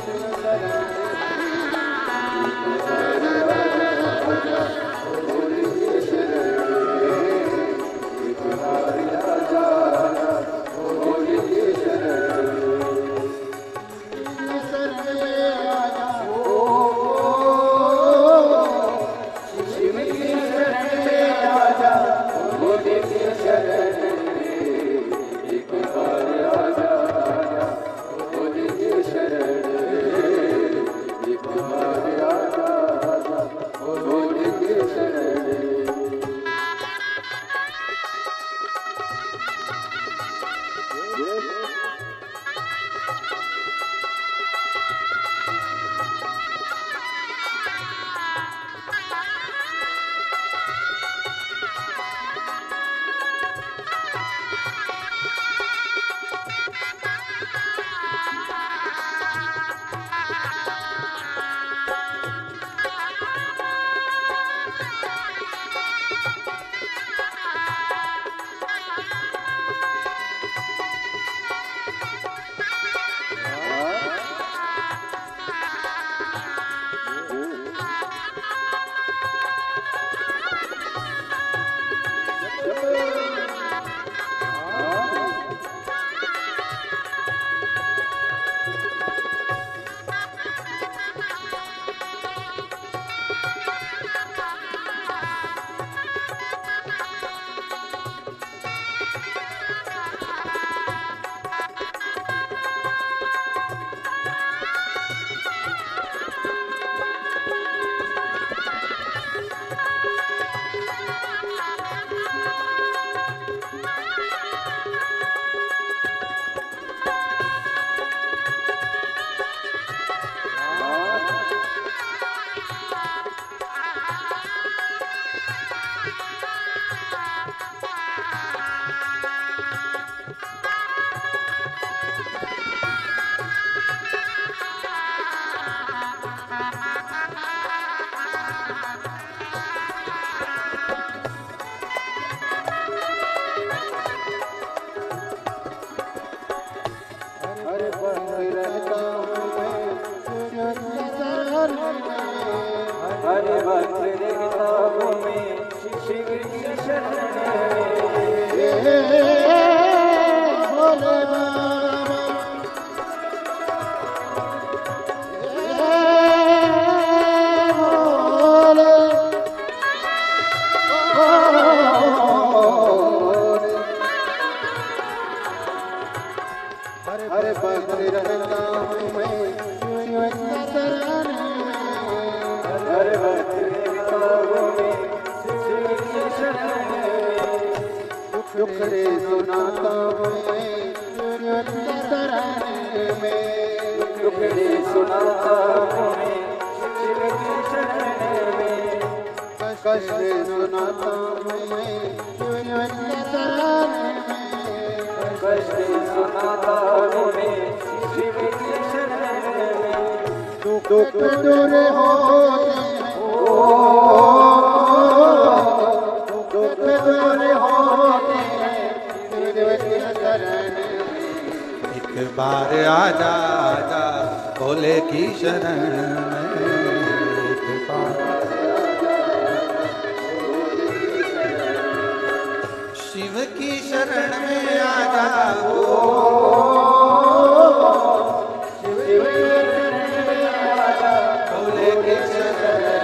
हरे भक्त किताबों में शिव की शरण भोले बाबा हरे भक्त रहता हूँ मैं हरे भक्त किताबों में शिव की शरण दुख रे सुनाता हूँ मैं दुख रे सुनाता हूँ मैं शिव की शरण में कष्ट सुनाता हूँ मैं कष्ट सुनाता हूँ मैं शिव की शरण में दुख दूर होते दुख दूर होते शिव की शरण एक बार आजा आजा भोले की शरण में एक बार शिव की शरण में आजा भोले की शरण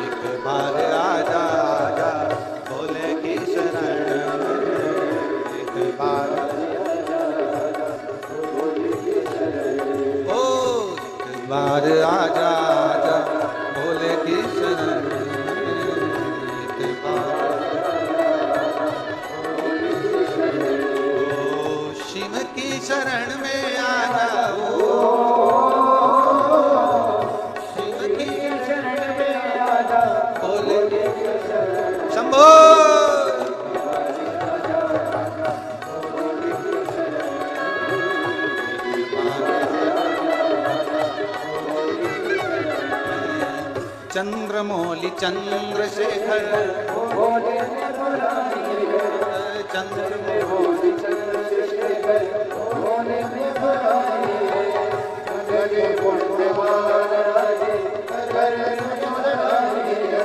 एक बार आजा आजा भोले की शरण एक बार बार आजा आजा भोले की शरण एक बार शरण में आ जाओ, शिव की शरण में आ जाओ, भोले के शरण शंभो। चंद्रमौली चंद्रशेखर भोले ने बुलाइए, चंद्रमौली चंद्रशेखर भोले ने बुलाइए, गले बोलते महाराजे करे सुनाइए,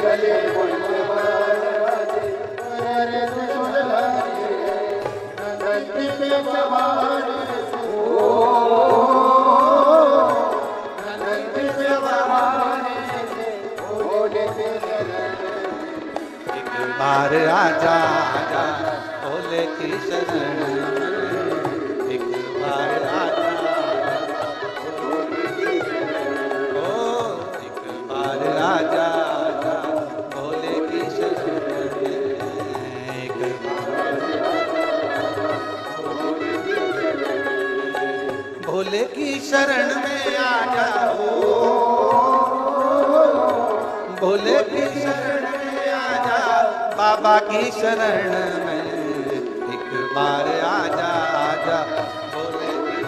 गले बोलते महाराजे करे सुनाइए, नंदी पे सवार ओ नंदी पे सवार भोले के एक बार आजा आजा भोले की शरण, एक बार आजा ओ, एक बार आजा आजा भोले की शरण, एक भोले की शरण में आ जाओ, भोले की शरण में आ जा, बाबा की शरण में एक बार आजा आजा भोले की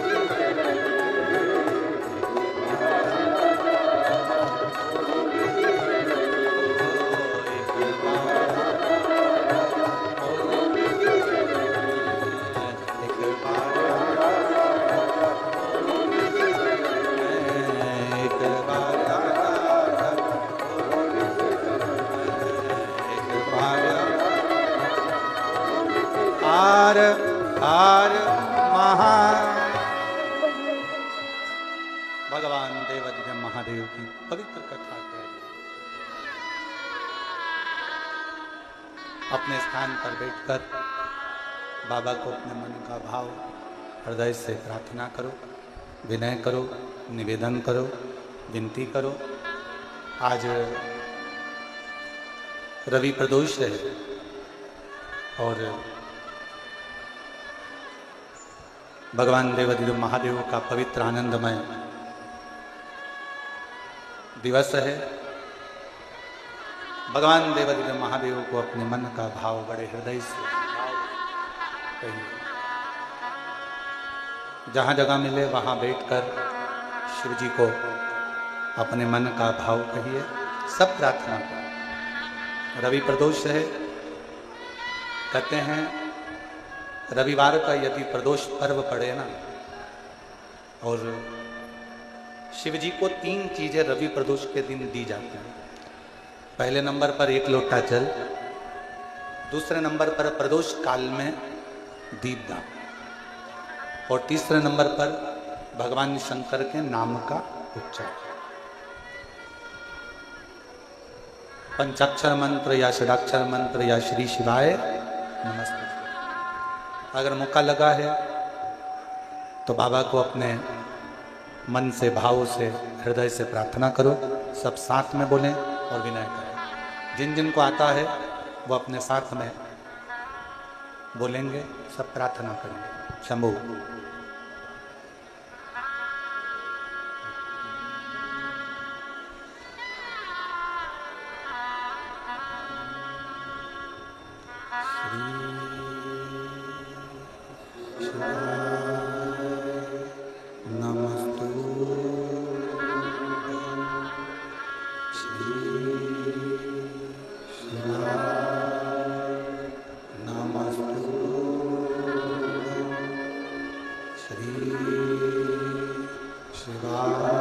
हार हार महा। भगवान देवाधिदेव महादेव की पवित्र कथा है। अपने स्थान पर बैठकर बाबा को अपने मन का भाव हृदय से प्रार्थना करो, विनय करो, निवेदन करो, विनती करो। आज रवि प्रदोष है और भगवान देवाधिदेव महादेव का पवित्र आनंदमय दिवस है। भगवान देवाधिदेव महादेव को अपने मन का भाव बड़े हृदय से कहिए। जहाँ जगह मिले वहाँ बैठकर शिव जी को अपने मन का भाव कहिए, सब प्रार्थना करो। रवि प्रदोष है, कहते हैं रविवार का यदि प्रदोष पर्व पड़े ना, और शिव जी को 3 चीजें रवि प्रदोष के दिन दी जाती हैं। पहले नंबर पर 1 लोटा जल, दूसरे नंबर पर प्रदोष काल में दीपदान, और तीसरे नंबर पर भगवान शंकर के नाम का उच्चारण। पंचाक्षर मंत्र या षडाक्षर मंत्र या श्री शिवाय नमस्ते। अगर मौका लगा है तो बाबा को अपने मन से, भाव से, हृदय से प्रार्थना करो। सब साथ में बोलें और विनय करें। जिन जिन को आता है वो अपने साथ में बोलेंगे, सब प्रार्थना करेंगे। शंभू। शंकर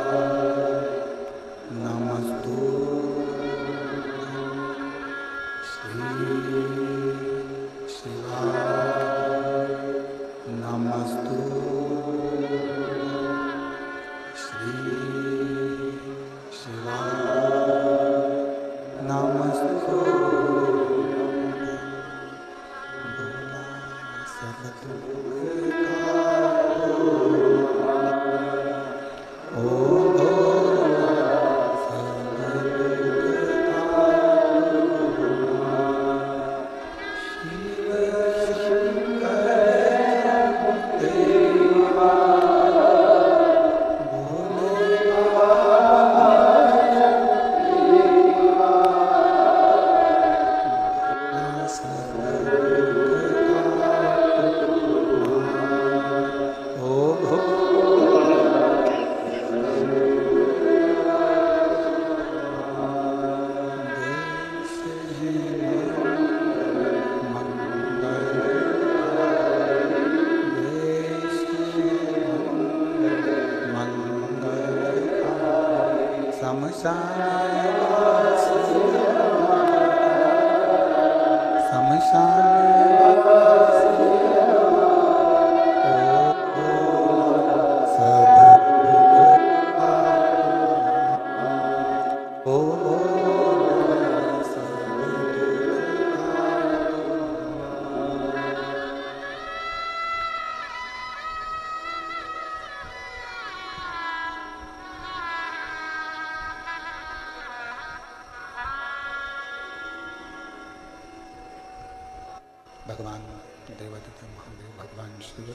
आदित्य महादेव भगवान शिव,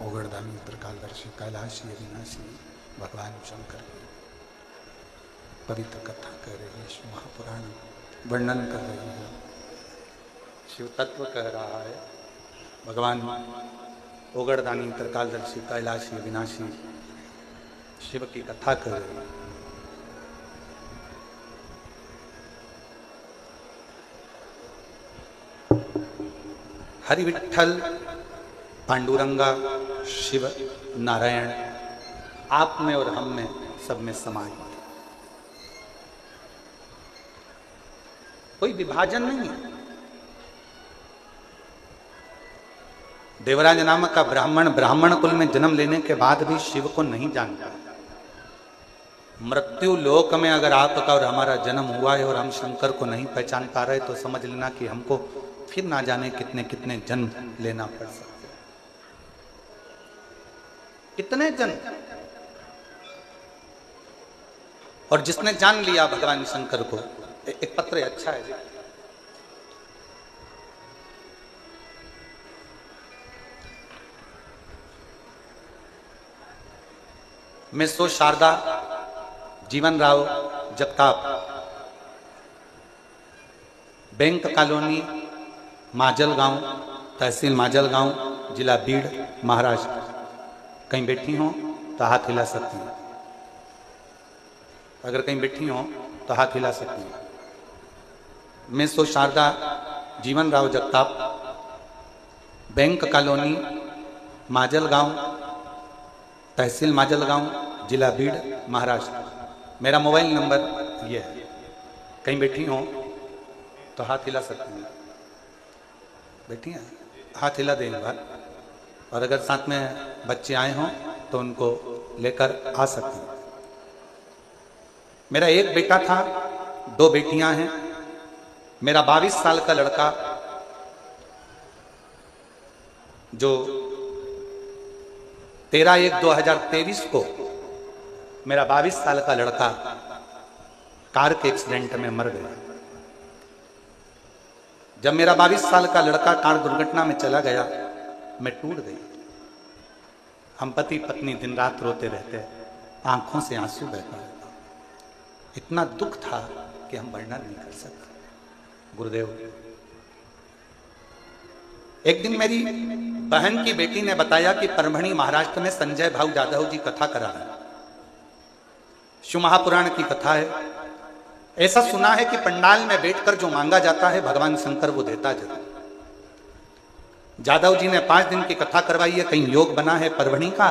ओगड़दानी त्रिकालदर्शी कैलाशी अविनाशी भगवान शंकर की पवित्र कथा कर रही है, शिव महापुराण वर्णन कर रही है, शिव तत्व कह रहा है। भगवान ओगड़दानी त्रिकालदर्शी कैलाशी अविनाशी शिव की कथा कर रही है। हरि विठ्ठल, पांडुरंगा, शिव, नारायण आप में और हम में, सब में समाहित है। कोई विभाजन नहीं है। देवराज नामक का ब्राह्मण कुल में जन्म लेने के बाद भी शिव को नहीं जानता। मृत्यु लोक में अगर आपका और हमारा जन्म हुआ है और हम शंकर को नहीं पहचान पा रहे तो समझ लेना कि हमको फिर ना जाने कितने कितने जन्म लेना पड़ सकते हैं। कितने जन्म। और जिसने जान लिया भगवान शंकर को, एक पत्र अच्छा है जी। मैं सो शारदा जीवन राव जगताप, बैंक कॉलोनी, माजलगांव, तहसील माजलगांव, जिला बीड़, महाराष्ट्र। कहीं बैठी हो तो हाथ हिला सकती हैं। अगर कहीं बैठी हो तो हाथ हिला सकती हैं। मैं सो शारदा जीवन राव जगताप, बैंक कॉलोनी, माजलगांव, तहसील माजलगांव, जिला बीड़, महाराष्ट्र। मेरा मोबाइल नंबर ये है। कहीं बैठी हो तो हाथ हिला सकती हैं। बैठी हैं, हाथ हिला दे एक बार। और अगर साथ में बच्चे आए हों तो उनको लेकर आ सकते हैं। मेरा एक बेटा था, 2 बेटियां हैं। मेरा 22 साल का लड़का जो 13/1/2023 को मेरा 22 साल का लड़का कार के एक्सीडेंट में मर गया। जब मेरा 22 साल का लड़का कार दुर्घटना में चला गया, मैं टूट गई। हम पति पत्नी दिन रात रोते रहते, आंखों से आंसू बहता रहता। इतना दुख था कि हम वर्णन नहीं कर सकते। गुरुदेव, एक दिन मेरी बहन की बेटी ने बताया कि परभणी महाराष्ट्र में संजय भाऊ जाधव जी कथा करा रहे हैं। शिव महापुराण की कथा है। ऐसा सुना है कि पंडाल में बैठकर जो मांगा जाता है भगवान शंकर वो देता जरूर। जादव जी ने 5 दिन की कथा करवाई है। कहीं योग बना है परभणी का,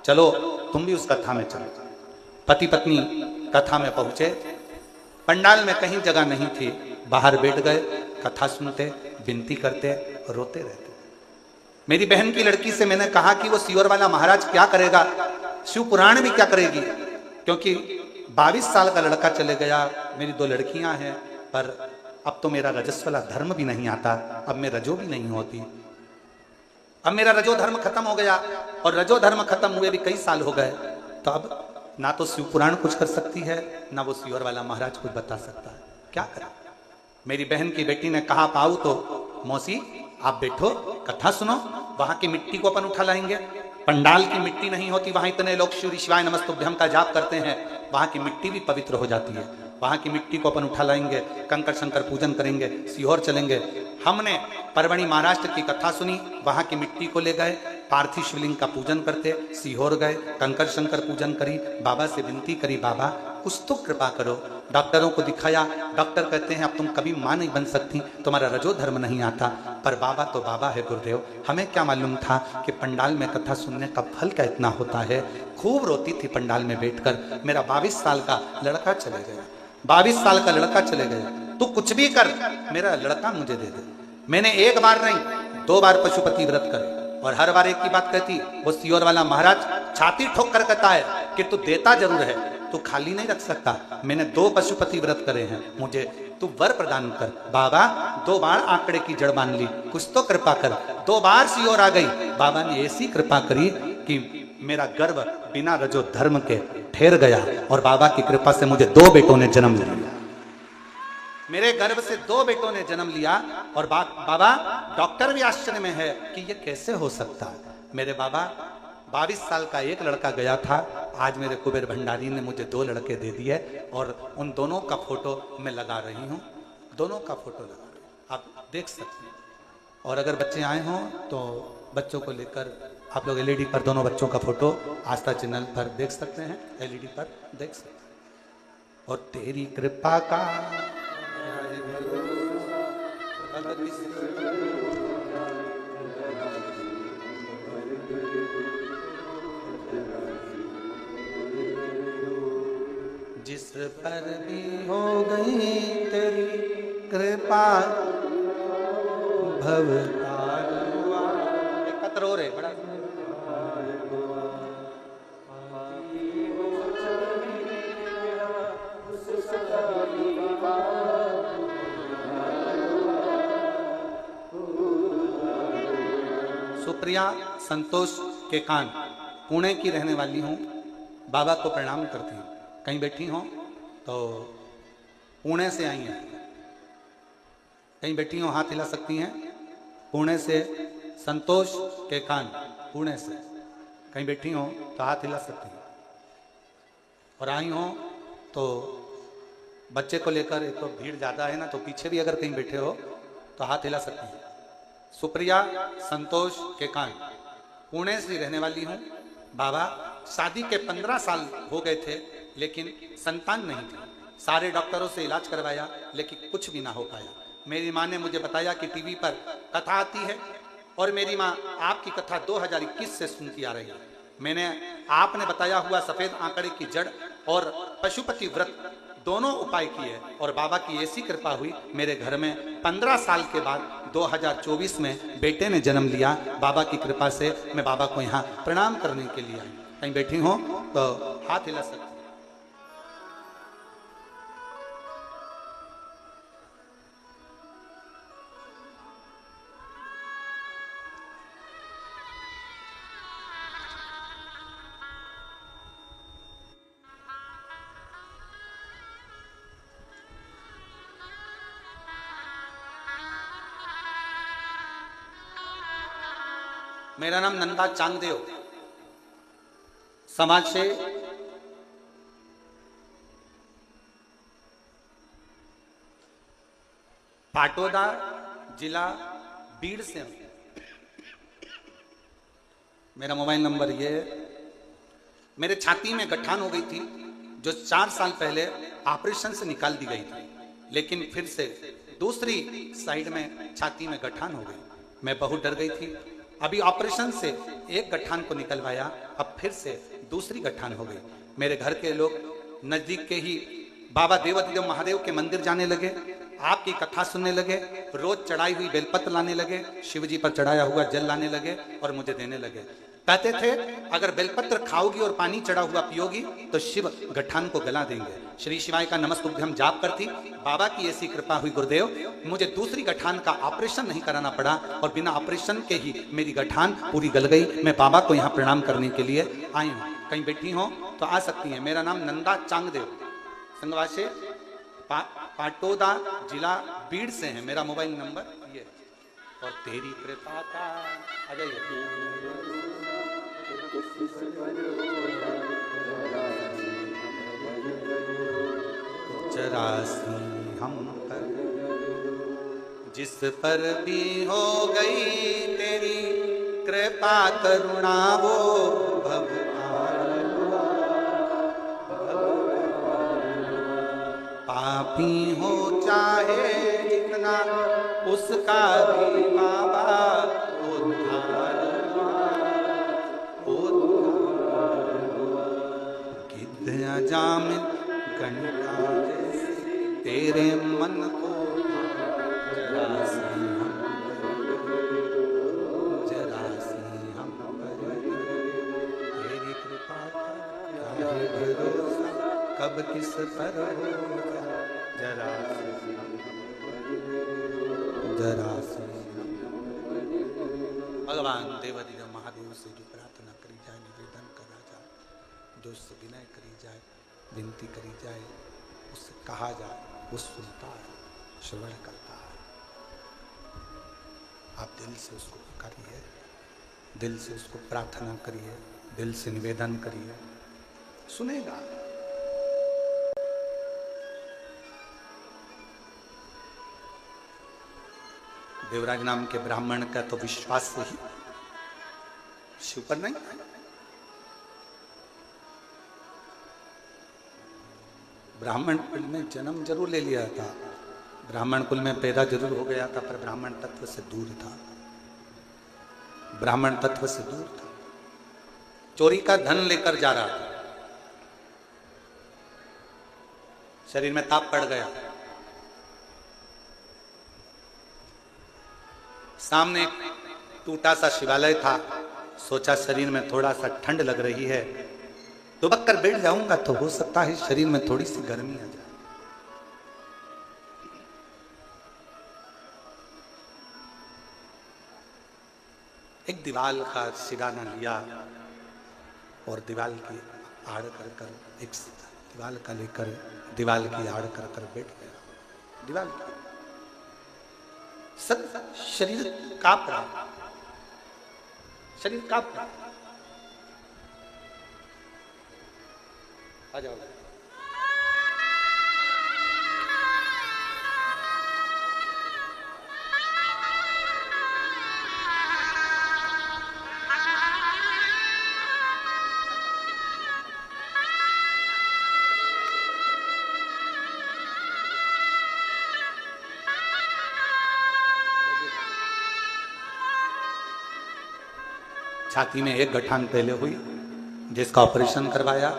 चलो तुम भी उस कथा में चलो। पति पत्नी कथा में पहुंचे। पंडाल में कहीं जगह नहीं थी, बाहर बैठ गए, कथा सुनते, विनती करते, रोते रहते। मेरी बहन की लड़की से मैंने कहा कि वो सियोर वाला महाराज क्या करेगा, शिव पुराण भी क्या करेगी, क्योंकि 22 साल का लड़का चले गया। मेरी 2 लड़कियां हैं, पर अब तो मेरा रजस्वला धर्म भी नहीं आता। अब मैं रजो भी नहीं होती। अब मेरा रजो धर्म खत्म हो गया, और रजो धर्म खत्म हुए भी कई साल हो गए। तो अब ना तो शिव पुराण कुछ कर सकती है, ना वो सियोर वाला महाराज कुछ बता सकता है। क्या करें। मेरी बहन की बेटी ने कहा, पाऊ तो मौसी आप बैठो, कथा सुनो, वहां की मिट्टी को अपन उठा लाएंगे। पंडाल की मिट्टी नहीं होती, वहां इतने लोग शिव शिवाय नमस्तुभ्यम का जाप करते हैं, वहां की मिट्टी भी पवित्र हो जाती है। वहां की मिट्टी को अपन उठा लाएंगे, कंकर शंकर पूजन करेंगे, सीहोर चलेंगे। हमने परभणी महाराष्ट्र की कथा सुनी, वहां की मिट्टी को ले गए, पार्थिव शिवलिंग का पूजन करते, सीहोर गए, कंकर शंकर पूजन करी, बाबा से विनती करी, बाबा कुछ तो कृपा करो। डॉक्टरों को दिखाया, डॉक्टर कहते हैं अब तुम कभी मां नहीं बन सकती, तुम्हारा रजो धर्म नहीं आता। पर बाबा तो बाबा है गुरुदेव। हमें क्या मालूम था कि पंडाल में कथा सुनने का फल क्या इतना होता है। खूब रोती थी पंडाल में बैठकर। मेरा 22 साल का लड़का चले गया, 22 साल का लड़का चले गया। तू कुछ भी कर, मेरा लड़का मुझे दे दे। मैंने एक बार नहीं 2 बार पशुपति व्रत करे, और हर बार एक ही बात कहती। वो सियोर वाला महाराज छाती ठोक कर कहता है कि तू देता जरूर है, तू खाली नहीं रख सकता। मैंने 2 पशुपति व्रत करे हैं, मुझे तू वर प्रदान कर। बाबा 2 बार आंकड़े की जड़ मान ली, कुछ तो कृपा कर। 2 बार सियोर आ गई, बाबा ने ऐसी कृपा करी कि मेरा गर्भ बिना रजो धर्म के ठहर गया, और बाबा की कृपा से मुझे 2 बेटों ने जन्म लिया। मेरे गर्भ से 2 बेटों ने जन्म लिया और बाबा डॉक्टर भी आश्चर्य में है कि ये कैसे हो सकता है। मेरे बाबा 22 साल का एक लड़का गया था, आज मेरे कुबेर भंडारी ने मुझे 2 लड़के दे दिए और उन दोनों का फोटो मैं लगा रही हूँ, दोनों का फोटो लगा रही हूँ, आप देख सकते हैं। और अगर बच्चे आए हों तो बच्चों को लेकर आप लोग एलईडी पर दोनों बच्चों का फोटो आस्था चैनल पर देख सकते हैं, एलईडी पर देख सकते हैं। और तेरी कृपा का जिस पर भी हो गई तेरी कृपा भवतार हुआ। एकत्र हो रहे बड़ा सुप्रिया संतोष के कान, पुणे की रहने वाली हूँ, बाबा को प्रणाम करती हूँ। कहीं बैठी हो तो पुणे से आई हैं, कहीं बैठी हो हाथ हिला सकती हैं। पुणे से संतोष के कान, पुणे से कहीं बैठी हो तो हाथ हिला सकती हैं। और आई हो तो बच्चे को लेकर, एक तो भीड़ ज़्यादा है ना, तो पीछे भी अगर कहीं बैठे हो तो हाथ हिला सकती हैं। सुप्रिया संतोष के कान, पुणे से रहने वाली हूँ। बाबा शादी के 15 साल हो गए थे लेकिन संतान नहीं थी। सारे डॉक्टरों से इलाज करवाया लेकिन कुछ भी ना हो पाया। मेरी माँ ने मुझे बताया कि टीवी पर कथा आती है और मेरी माँ आपकी कथा 2021 से सुनती आ रही है। मैंने आपने बताया हुआ सफेद आंकड़े की जड़ और पशुपति व्रत दोनों उपाय किए और बाबा की ऐसी कृपा हुई, मेरे घर में 15 साल के बाद 2024 में बेटे ने जन्म लिया। बाबा की कृपा से मैं बाबा को यहाँ प्रणाम करने के लिए आई। कहीं बैठी हो तो हाथ हिला सकते। मेरा नाम नंदा चांगदेव, समाज से पाटोदा जिला बीड़ से हूं। मेरा मोबाइल नंबर ये है। मेरे छाती में गठान हो गई थी जो 4 साल पहले ऑपरेशन से निकाल दी गई थी, लेकिन फिर से दूसरी साइड में छाती में गठान हो गई। मैं बहुत डर गई थी। अभी ऑपरेशन से एक गठान को निकलवाया, अब फिर से दूसरी गठान हो गई। मेरे घर के लोग नजदीक के ही बाबा देवादिदेव महादेव के मंदिर जाने लगे, आपकी कथा सुनने लगे, रोज चढ़ाई हुई बेलपत्र लाने लगे, शिव जी पर चढ़ाया हुआ जल लाने लगे और मुझे देने लगे। कहते थे अगर बेलपत्र खाओगी और पानी चढ़ा हुआ पियोगी तो शिव गठान को गला देंगे। श्री शिवाय का नमस्तुभ्यम जाप करती। बाबा की ऐसी कृपा हुई गुरुदेव, मुझे दूसरी गठान का ऑपरेशन नहीं कराना पड़ा और बिना ऑपरेशन के ही मेरी गठान पूरी गल गई। मैं बाबा को यहाँ प्रणाम करने के लिए आई हूँ। कहीं बैठी हो तो आ सकती हैं। मेरा नाम नंदा चांगदेव, संगवासे पाटोदा जिला बीड़ से है। मेरा मोबाइल नंबर ये। और तेरी कृपा का आ जाइए। चरासी हम पर जिस पर भी हो गई तेरी कृपा करुणा वो पापी हो चाहे जितना उसका भी बाबा उद्धार गिद्ध जामिन घंटा तेरे मन को जरासी हम पर तेरी कृपा का भरोसा कब किस पर होगा। जरासी भगवान देवादिदेव महादेव से जो प्रार्थना करी जाए, निवेदन करा जाए, जो उससे विनय करी जाए, विनती करी जाए, उससे कहा जाए, वो सुनता है। श्रवण करता है। आप दिल से उसको पुकारिए, दिल से उसको प्रार्थना करिए, दिल से निवेदन करिए, सुनेगा। देवराज नाम के ब्राह्मण का तो विश्वास से ही शिव पर नहीं। ब्राह्मण कुल में जन्म जरूर ले लिया था, ब्राह्मण कुल में पैदा जरूर हो गया था, पर ब्राह्मण तत्व से दूर था, ब्राह्मण तत्व से दूर था। चोरी का धन लेकर जा रहा था, शरीर में ताप पड़ गया, सामने टूटा सा शिवालय था, सोचा शरीर में थोड़ा सा ठंड लग रही है, दुबक कर बैठ जाऊंगा तो हो सकता है शरीर में थोड़ी सी गर्मी आ जाए। एक दीवाल का सिराना लिया और दीवाल की आड़ कर कर एक दीवाल का लेकर दीवाल की आड़ कर कर बैठ गया। दीवाल की सब शरीर कांप रहा, शरीर कांप रहा। आ जाओ। छाती में एक गठान पहले हुई, जिसका ऑपरेशन करवाया,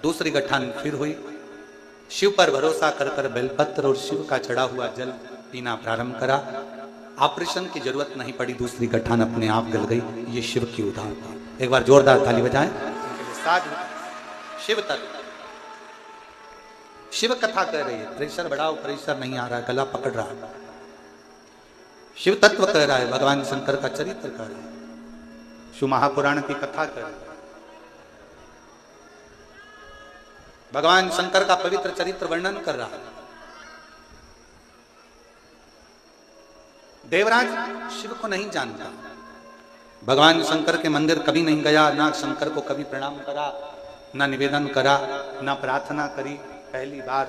दूसरी गठान फिर हुई। शिव पर भरोसा कर कर बेलपत्र और शिव का चढ़ा हुआ जल पीना प्रारंभ करा। ऑपरेशन की जरूरत नहीं पड़ी, दूसरी गठान अपने आप गल गई। ये शिव की उदाहरण। एक बार जोरदार ताली बजाएं। शिव तत्व, शिव कथा कह रही है, प्रेशर बढ़ाओ, प्रेशर नहीं आ रहा, गला पकड़ रहा है। शिव तत्व कह रहा है, भगवान शंकर का चरित्र कह रहा है, शिव महापुराण की कथा कर रहा है, भगवान शंकर का पवित्र चरित्र वर्णन कर रहा है। देवराज शिव को नहीं जानता, भगवान शंकर के मंदिर कभी नहीं गया, ना शंकर को कभी प्रणाम करा, ना निवेदन करा, ना प्रार्थना करी। पहली बार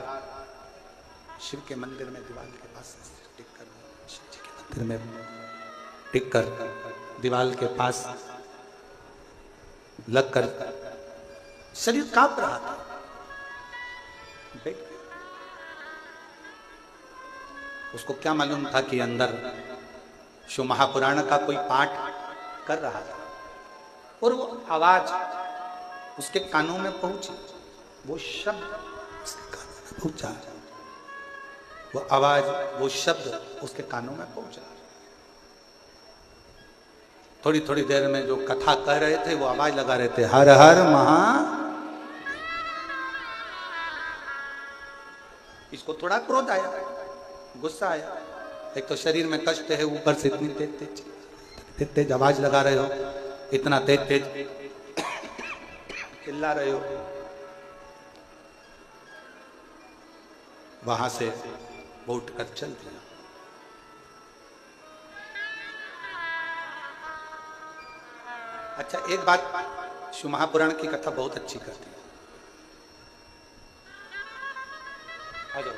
शिव के मंदिर में दीवाल के पास टिक कर, शिव जी के मंदिर में टिक कर दीवाल के पास लग कर शरीर कांप रहा था। उसको क्या मालूम था कि अंदर शिव महापुराण का कोई पाठ कर रहा था और वो आवाज उसके कानों में पहुंची, वो शब्द उसके कानों में पहुंचा, वो आवाज, वो शब्द उसके कानों में पहुंचा। थोड़ी थोड़ी देर में जो कथा कह रहे थे वो आवाज लगा रहे थे, हर हर महा। इसको थोड़ा क्रोध आया, गुस्सा आया। एक तो शरीर में कष्ट है, ऊपर से इतनी तेज तेज आवाज लगा रहे हो, इतना तेज तेज चिल्ला रहे हो। वहां से वो उठकर चल दिया। अच्छा, एक बात शिव महापुराण की कथा बहुत अच्छी करती है। आ जाओ।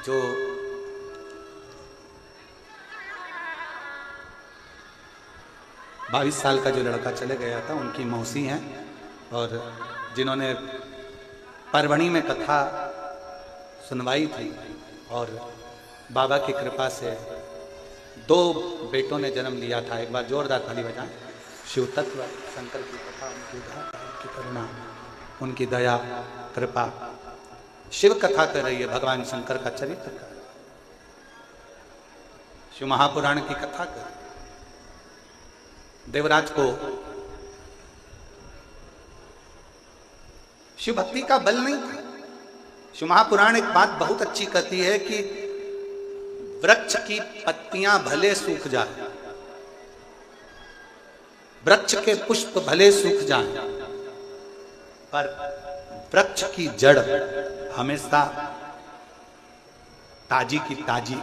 जो बाईस साल का जो लड़का चले गया था, उनकी मौसी हैं, और जिन्होंने परवणी में कथा सुनवाई थी, और बाबा की कृपा से 2 बेटों ने जन्म लिया था। एक बार जोरदार ताली बजाएं। शिव तत्व शंकर की कथा, उनकी करुणा, उनकी दया कृपा, शिव कथा कर रही है, भगवान शंकर का चरित्र कर, शिव महापुराण की कथा कर। देवराज को शिव भक्ति का बल नहीं था। शिव महापुराण एक बात बहुत अच्छी कहती है कि वृक्ष की पत्तियां भले सूख जाए, वृक्ष के पुष्प भले सूख जाए, पर वृक्ष की जड़ हमेशा ताजी की ताजी,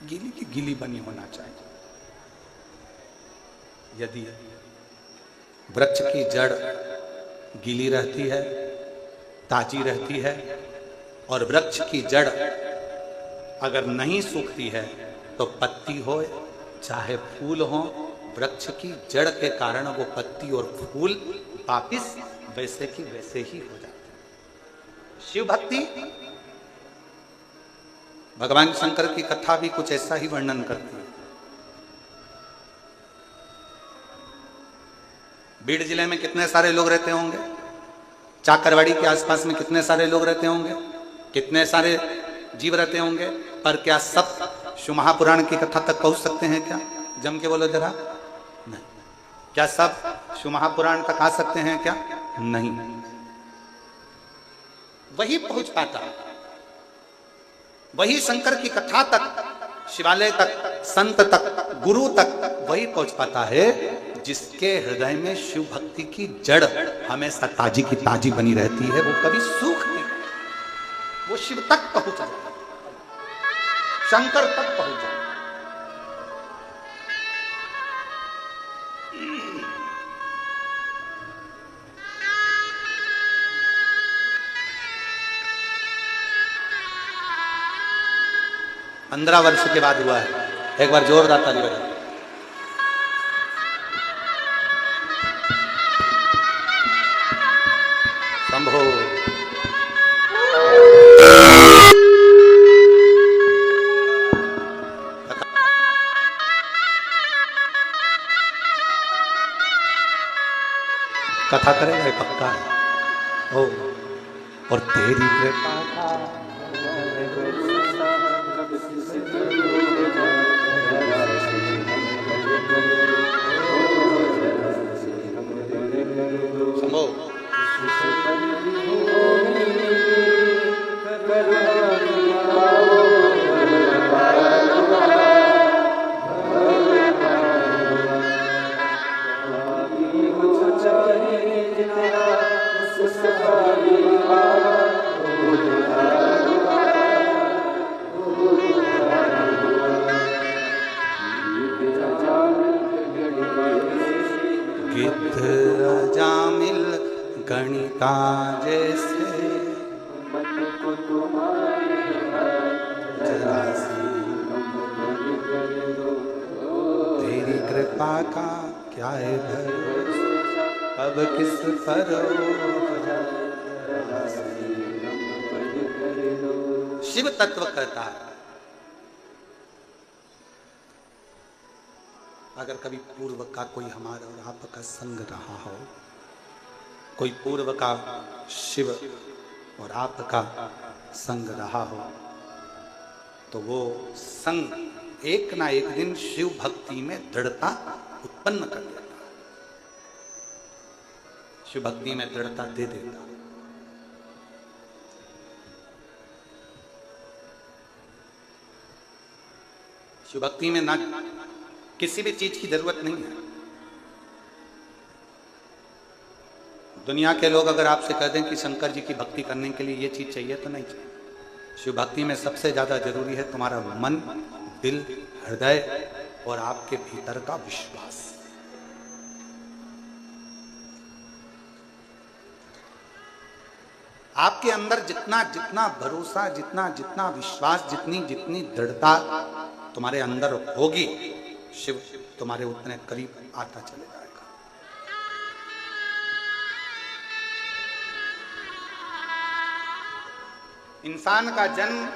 गीली की गीली बनी होना चाहिए। यदि वृक्ष की जड़ गीली रहती है, ताजी रहती है, और वृक्ष की जड़ अगर नहीं सूखती है तो पत्ती हो चाहे फूल हो, वृक्ष की जड़ के कारण वो पत्ती और फूल वापिस वैसे की वैसे ही हो जाते हैं। शिव भक्ति, भगवान शंकर की कथा भी कुछ ऐसा ही वर्णन करती है। बीड़ जिले में कितने सारे लोग रहते होंगे, चाकरवाड़ी के आसपास में कितने सारे लोग रहते होंगे, कितने सारे जीव रहते होंगे, पर क्या सब शिव महापुराण की कथा तक पहुंच सकते हैं क्या? जम के बोलो जरा। नहीं। क्या सब शिव महापुराण तक आ सकते हैं क्या? नहीं। वही पहुंच पाता, वही शंकर की कथा तक, शिवालय तक, संत तक, गुरु तक वही पहुंच पाता है जिसके हृदय में शिव भक्ति की जड़ हमेशा ताजी की ताजी बनी रहती है, वो कभी सूखती, वो शिव तक पहुंच जाता, शंकर तक पहुंच जाता। 15 वर्ष के बाद हुआ है। एक बार जोरदार ताली बजाओ। शंभो। कथा करेगा पक्का है। ओ और तेरी कृपा गणिता जैसे तेरी कृपा का क्या है भरोसा, अब किस पर शिव तत्व कहता है। अगर कभी पूर्व का कोई हमारा और आपका संग रहा हो, कोई पूर्व का शिव और आपका संग रहा हो, तो वो संग एक ना एक दिन शिव भक्ति में दृढ़ता उत्पन्न कर देता है, शिव भक्ति में दृढ़ता दे देता है। शिव भक्ति में ना किसी भी चीज की जरूरत नहीं है। दुनिया के लोग अगर आपसे कह दें कि शंकर जी की भक्ति करने के लिए ये चीज चाहिए, तो नहीं चाहिए। शिव भक्ति में सबसे ज्यादा जरूरी है तुम्हारा मन, दिल, हृदय और आपके भीतर का विश्वास। आपके अंदर जितना जितना भरोसा, जितना जितना विश्वास, जितनी जितनी दृढ़ता तुम्हारे अंदर होगी, शिव तुम्हारे उतने करीब आता चले जाएगा। इंसान का जन्म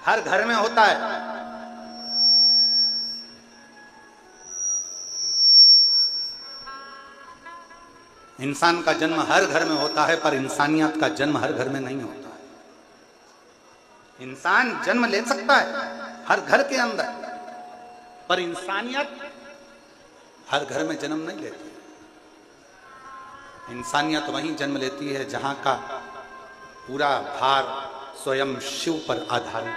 हर घर में होता है। इंसान का जन्म हर घर में होता है, पर इंसानियत का जन्म हर घर में नहीं होता है। इंसान जन्म ले सकता है हर घर के अंदर, पर इंसानियत हर घर में जन्म नहीं लेती। इंसानियत वहीं जन्म लेती है जहां का पूरा भार स्वयं शिव पर आधारित।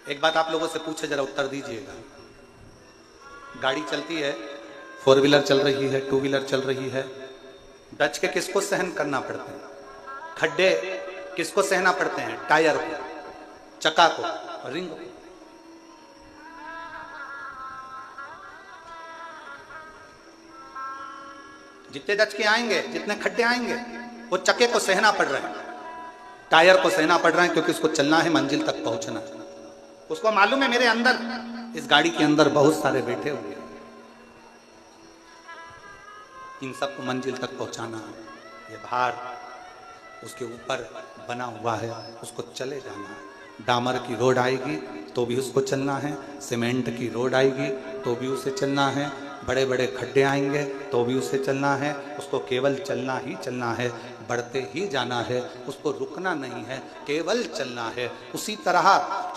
एक बात आप लोगों से पूछे, जरा उत्तर दीजिएगा। गाड़ी चलती है, 4 व्हीलर चल रही है, 2 व्हीलर चल रही है, डच के किसको सहन करना पड़ते हैं? खड्डे किसको सहना पड़ते हैं? टायर को, चक्का को, रिंग को। जितने डच के आएंगे, जितने खड्डे आएंगे, वो चक्के को सहना पड़ रहा है, टायर को सहना पड़ रहा है, क्योंकि उसको चलना है, मंजिल तक पहुंचना है। उसको मालूम है मेरे अंदर, इस गाड़ी के अंदर बहुत सारे बैठे हुए, इन सबको मंजिल तक पहुंचाना है। ये भार उसके ऊपर बना हुआ है, उसको चले जाना है। डामर की रोड आएगी तो भी उसको चलना है, सीमेंट की रोड आएगी तो भी उसे चलना है, बड़े बड़े खड्डे आएंगे तो भी उसे चलना है। उसको केवल चलना ही चलना है, बढ़ते ही जाना है, उसको रुकना नहीं है, केवल चलना है। उसी तरह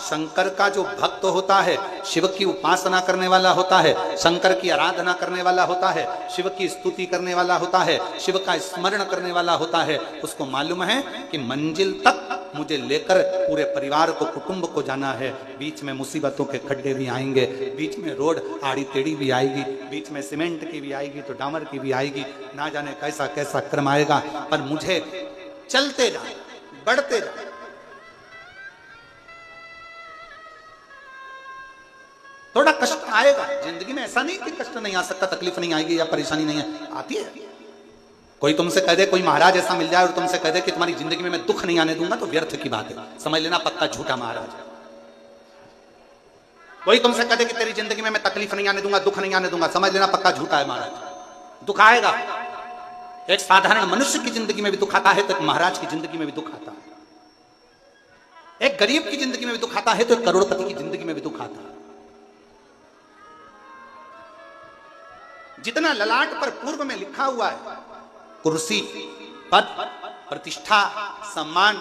शंकर का जो भक्त होता है, शिव की उपासना करने वाला होता है, शंकर की आराधना करने वाला होता है, शिव की स्तुति करने वाला होता है, शिव का स्मरण करने वाला होता है, उसको मालूम है कि मंजिल तक मुझे लेकर पूरे परिवार को, कुटुंब को जाना है। बीच में मुसीबतों के खड्डे भी आएंगे, बीच में रोड आड़ी टेढ़ी भी आएगी, बीच में सीमेंट की भी आएगी तो डामर की भी आएगी, ना जाने कैसा कैसा क्रम आएगा, पर मुझे चलते जाना, बढ़ते जाना। थोड़ा कष्ट आएगा जिंदगी में, ऐसा नहीं कि कष्ट नहीं आ सकता, तकलीफ नहीं आएगी या परेशानी नहीं है, आती है। कोई तुमसे कह दे, कोई महाराज ऐसा मिल जाए और तुमसे कह दे कि तुम्हारी जिंदगी में मैं दुख नहीं आने दूंगा, तो व्यर्थ की बात है, समझ लेना पक्का झूठा महाराज। कोई तुमसे कह दे कि तेरी जिंदगी में मैं तकलीफ नहीं आने दूंगा, दुख नहीं आने दूंगा, समझ लेना पक्का झूठा है महाराज। दुख आएगा, एक साधारण मनुष्य की जिंदगी में भी दुख आता है तो एक महाराज की जिंदगी में भी दुख आता है, एक गरीब की जिंदगी में भी दुख आता है तो एक करोड़पति की जिंदगी में भी दुख आता है। जितना ललाट पर पूर्व में लिखा हुआ है, कुर्सी, पद, प्रतिष्ठा, सम्मान,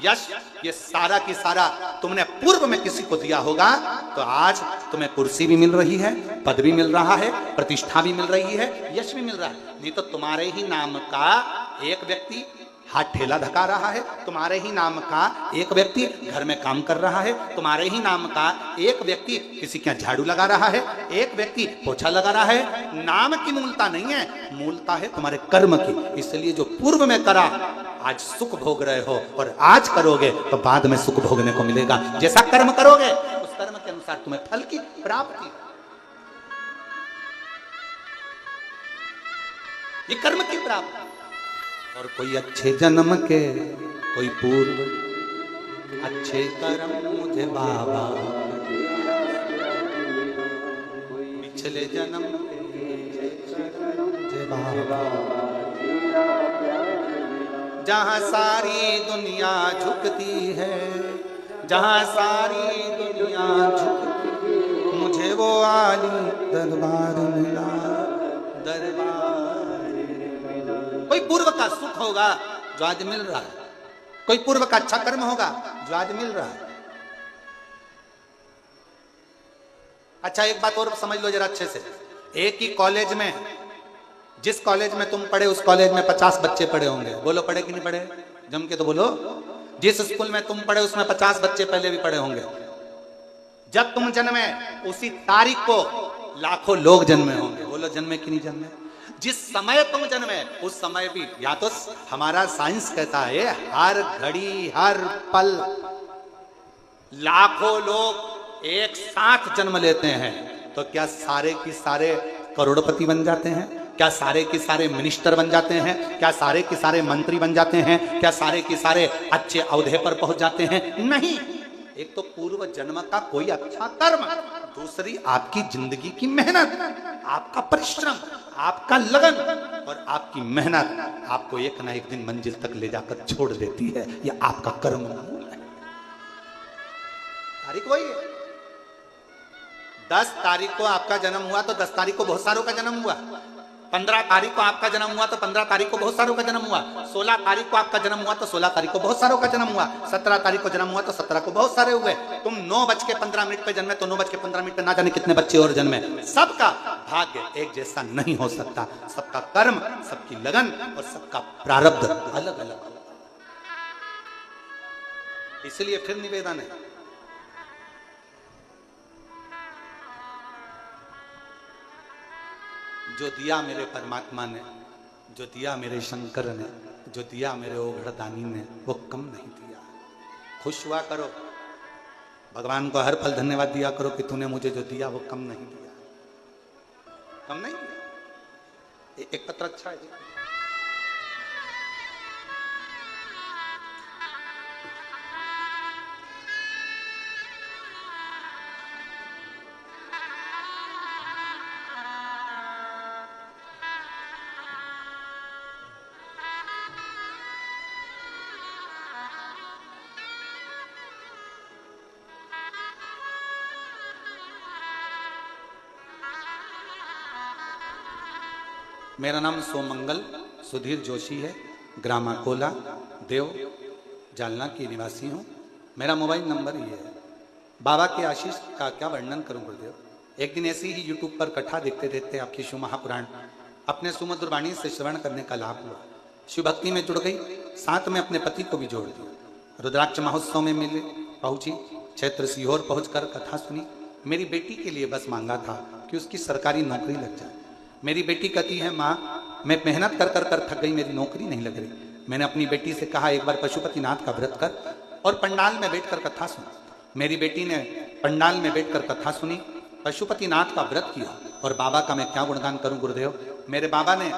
यश, ये सारा की सारा तुमने पूर्व में किसी को दिया होगा, तो आज तुम्हें कुर्सी भी मिल रही है, पद भी मिल रहा है, प्रतिष्ठा भी मिल रही है, यश भी मिल रहा है। नहीं तो तुम्हारे ही नाम का एक व्यक्ति हाथ ठेला धका रहा है, तुम्हारे ही नाम का एक व्यक्ति घर में काम कर रहा है, तुम्हारे ही नाम का एक व्यक्ति किसी के यहाँ झाड़ू लगा रहा है, एक व्यक्ति पोछा लगा रहा है। नाम की मूलता नहीं है, मूलता है तुम्हारे कर्म की। इसलिए जो पूर्व में करा आज सुख भोग रहे हो, और आज करोगे तो बाद में सुख भोगने को मिलेगा। जैसा कर्म करोगे उस कर्म के अनुसार तुम्हें फल की प्राप्ति। ये कर्म की प्राप्ति। और कोई अच्छे जन्म के, कोई पूर्व अच्छे कर्म मुझे बाबा, पिछले जन्म मुझे बाबा। जहाँ सारी दुनिया झुकती है, जहाँ सारी दुनिया झुकती, मुझे वो आली दरबार मिला, दरबार। कोई पूर्व का सुख होगा जो आज मिल रहा है, कोई पूर्व का अच्छा कर्म होगा जो आज मिल रहा है। अच्छा, एक बात और समझ लो जरा अच्छे से। एक ही कॉलेज में, जिस कॉलेज में तुम पढ़े उस कॉलेज में 50 बच्चे पढ़े होंगे। बोलो पढ़े कि नहीं पढ़े, जम के तो बोलो। जिस स्कूल में तुम पढ़े उसमें 50 बच्चे पहले भी पढ़े होंगे। जब तुम जन्मे उसी तारीख को लाखों लोग जन्मे होंगे। बोलो जन्मे कि नहीं जन्मे। जिस समय तुम जन्मे उस समय भी, या तो हमारा साइंस कहता है हर घड़ी हर पल लाखों लोग एक साथ जन्म लेते हैं, तो क्या सारे की सारे करोड़पति बन जाते हैं? क्या सारे के सारे मिनिस्टर बन जाते हैं? क्या सारे के सारे मंत्री बन जाते हैं? क्या सारे के सारे अच्छे औहदे पर पहुंच जाते हैं? नहीं। एक तो पूर्व जन्म का कोई अच्छा कर्म, दूसरी आपकी जिंदगी की मेहनत, आपका परिश्रम, आपका लगन और आपकी मेहनत आपको एक ना एक दिन मंजिल तक ले जाकर छोड़ देती है। यह आपका कर्म मूल है। तारीख वही है। 10 तारीख को आपका जन्म हुआ तो 10 तारीख को बहुत सारों का जन्म हुआ। 15 तारीख को आपका जन्म हुआ तो 15 तारीख को बहुत सारों का जन्म हुआ, 16 तारीख को आपका जन्म हुआ तो 16 तारीख को बहुत सारों का जन्म हुआ, 17 तारीख को जन्म हुआ तो 17 को बहुत सारे हुए। तुम 9:15 पे जन्मे तो 9:15 पे ना जाने कितने बच्चे और जन्मे। सबका भाग्य एक जैसा नहीं हो सकता, सबका कर्म, सबकी लगन और सबका प्रारब्ध अलग अलग। इसलिए फिर निवेदन है, जो दिया मेरे परमात्मा ने, जो दिया मेरे शंकर ने, जो दिया मेरे ओघड़दानी ने, वो कम नहीं दिया। खुश हुआ करो, भगवान को हर पल धन्यवाद दिया करो कि तूने मुझे जो दिया वो कम नहीं दिया, कम नहीं दिया। एक पत्र अच्छा है जी। मेरा नाम सोमंगल सुधीर जोशी है, ग्राम अकोला, देव, जालना की निवासी हूँ। मेरा मोबाइल नंबर ये है। बाबा के आशीष का क्या वर्णन करूं गुरुदेव। एक दिन ऐसी ही यूट्यूब पर कथा देखते देखते आपकी शिव महापुराण अपने सुमधुर वाणी से श्रवण करने का लाभ हुआ। शिव भक्ति में जुड़ गई, साथ में अपने पति को भी जोड़ दिया। रुद्राक्ष महोत्सव में मिले पहुंची, क्षेत्र सीहोर पहुंचकर कथा सुनी। मेरी बेटी के लिए बस मांगा था कि उसकी सरकारी नौकरी लग जाए। मेरी बेटी कहती है, माँ मैं मेहनत कर कर कर थक गई, मेरी नौकरी नहीं लग रही। मैंने अपनी बेटी से कहा एक बार पशुपतिनाथ का व्रत कर और पंडाल में बैठकर कथा सुन। मेरी बेटी ने पंडाल में बैठकर कथा सुनी, पशुपतिनाथ का व्रत किया। और बाबा का मैं क्या गुणगान करूं गुरुदेव। मेरे बाबा ने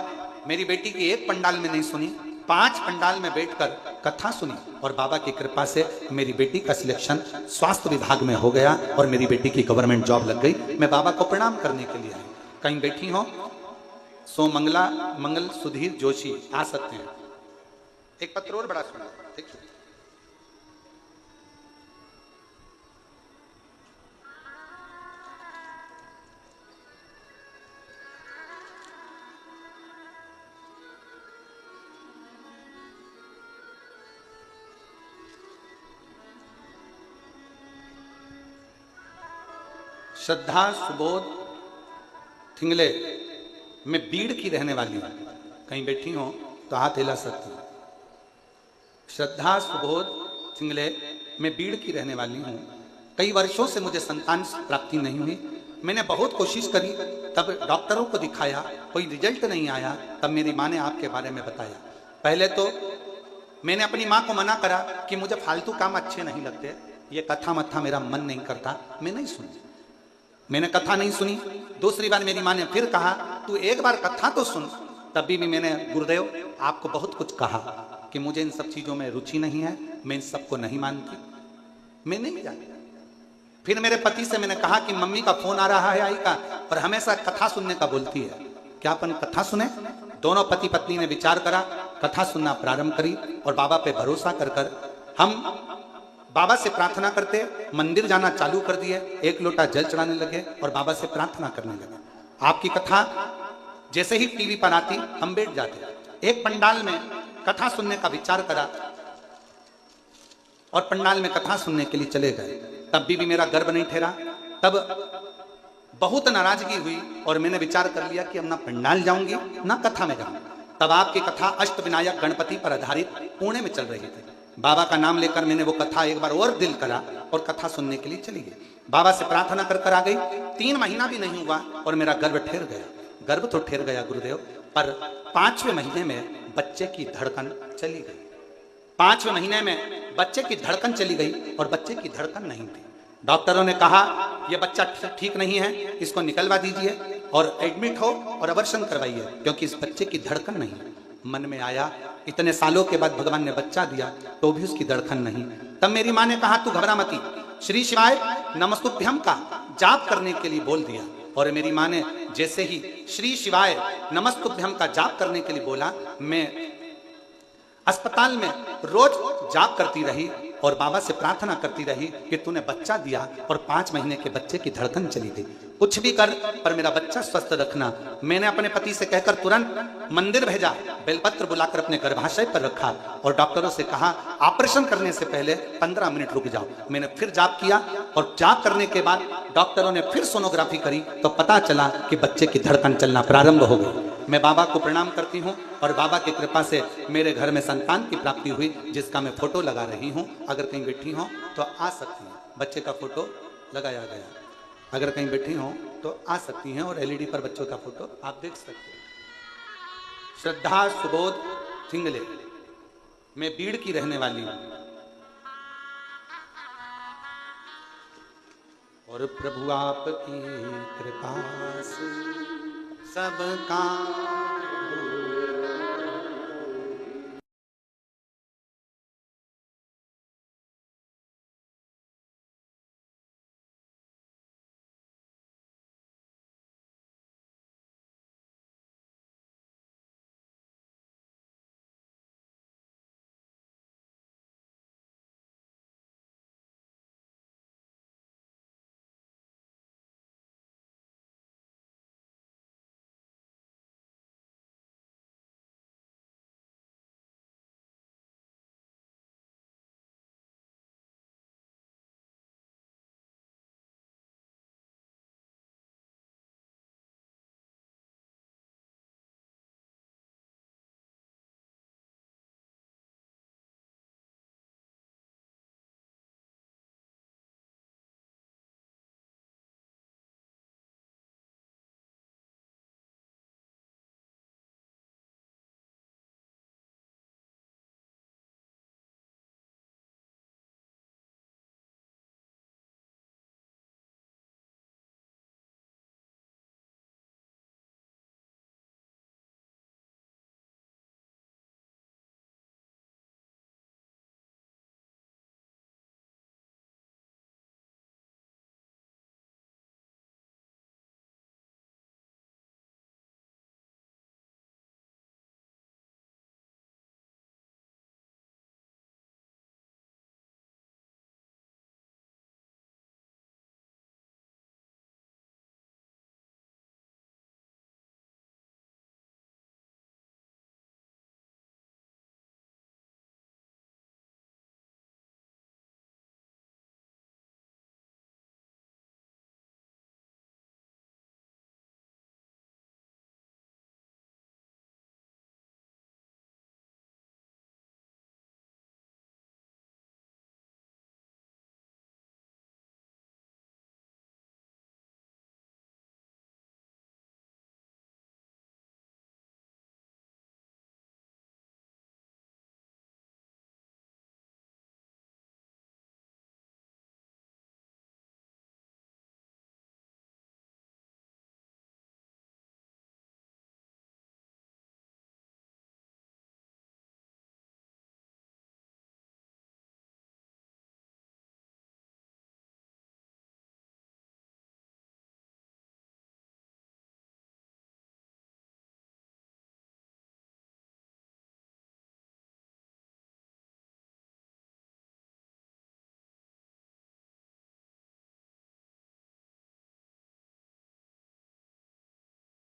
मेरी बेटी की एक पंडाल में नहीं सुनी, 5 पंडाल में बैठकर कथा सुनी। और बाबा की कृपा से मेरी बेटी का सिलेक्शन स्वास्थ्य विभाग में हो गया और मेरी बेटी की गवर्नमेंट जॉब लग गई। मैं बाबा को प्रणाम करने के लिए आई। कहीं बैठी हो सोमंगला मंगल सुधीर जोशी आ सकते हैं। एक पत्र और बड़ा सुना, देखिए। श्रद्धा सुबोध थिंगले, मैं बीड़ की रहने वाली हूं। कहीं बैठी हो तो हाथ हिला सकती हूं। श्रद्धा सुबोध थिंगले, मैं बीड़ की रहने वाली हूं। कई वर्षों से मुझे संतान प्राप्ति नहीं हुई। मैंने बहुत कोशिश करी, तब डॉक्टरों को दिखाया, कोई रिजल्ट नहीं आया। तब मेरी माँ ने आपके बारे में बताया। पहले तो मैंने अपनी माँ को मना करा कि मुझे फालतू काम अच्छे नहीं लगते, ये कथा मत्था मेरा मन नहीं करता, मैं नहीं सुनी। मैंने कथा नहीं सुनी। दूसरी बार मेरी माँ ने फिर कहा, तू एक बार कथा तो सुन। तभी भी मैंने गुरुदेव आपको बहुत कुछ कहा कि मुझे इन सब चीजों में रुचि नहीं है, मैं इन सबको नहीं मानती, मैं नहीं जानती। फिर मेरे पति से मैंने कहा कि मम्मी का फोन आ रहा है आई का, और हमेशा कथा सुनने का बोलती है, क्या अपन कथा सुने। दोनों पति पत्नी ने विचार करा, कथा सुनना प्रारंभ करी। और बाबा पे भरोसा कर कर हम बाबा से प्रार्थना करते, मंदिर जाना चालू कर दिए, 1 लोटा जल चढ़ाने लगे और बाबा से प्रार्थना करने लगे। आपकी कथा जैसे ही टीवी पर आती हम बैठ जाते। एक पंडाल में कथा सुनने का विचार करा और पंडाल में कथा सुनने के लिए चले गए। तब भी मेरा गर्व नहीं ठहरा। तब बहुत नाराजगी हुई और मैंने विचार कर लिया कि अब ना पंडाल जाऊंगी ना कथा में जाऊंगी। तब आपकी कथा अष्टविनायक गणपति पर आधारित पुणे में चल रही थी। बाबा का नाम लेकर मैंने वो कथा एक बार और दिल करा और कथा सुनने के लिए चली गई। बाबा से प्रार्थना कर कर आ गई। 3 महीना भी नहीं हुआ और मेरा गर्भ ठहर गया। गर्भ तो ठहर गया गुरुदेव, पर 5वें महीने में बच्चे की धड़कन चली गई। 5वें महीने में बच्चे की धड़कन चली गई और बच्चे की धड़कन नहीं थी। डॉक्टरों ने कहा यह बच्चा ठीक नहीं है, इसको निकलवा दीजिए और एडमिट हो और अबॉर्शन करवाइए, क्योंकि इस बच्चे की धड़कन नहीं है। मन में आया, इतने सालों के बाद भगवान ने बच्चा दिया तो भी उसकी धड़कन नहीं। तब मेरी माँ ने कहा, तू घबरा मती, श्री शिवाय नमस्तुभ्यं का जाप करने के लिए बोल दिया। और मेरी माँ ने जैसे ही श्री शिवाय नमस्तुभ्यं का जाप करने के लिए बोला, मैं अस्पताल में रोज जाप करती रही और बाबा से प्रार्थना करती रही कि तूने बच्चा दिया और 5 महीने के बच्चे की धड़कन चली गई, कुछ भी कर पर मेरा बच्चा स्वस्थ रखना। मैंने अपने पति से कहकर तुरंत मंदिर भेजा, बेलपत्र बुलाकर अपने गर्भाशय पर रखा और डॉक्टरों से कहा ऑपरेशन करने से पहले 15 मिनट रुक जाओ। मैंने फिर जाप किया और जाप करने के बाद डॉक्टरों ने फिर सोनोग्राफी करी तो पता चला कि बच्चे की धड़कन चलना प्रारंभ हो गई। मैं बाबा को प्रणाम करती हूँ और बाबा की कृपा से मेरे घर में संतान की प्राप्ति हुई, जिसका मैं फोटो लगा रही हूँ। अगर कहीं बैठी हो तो आ सकती हैं, बच्चे का फोटो लगाया गया, अगर कहीं बैठी हो तो आ सकती हैं और एलईडी पर बच्चों का फोटो आप देख सकते हैं। श्रद्धा सुबोध थिंगले, मैं बीड़ की रहने वाली हूं और प्रभु आपकी कृपा से सब काम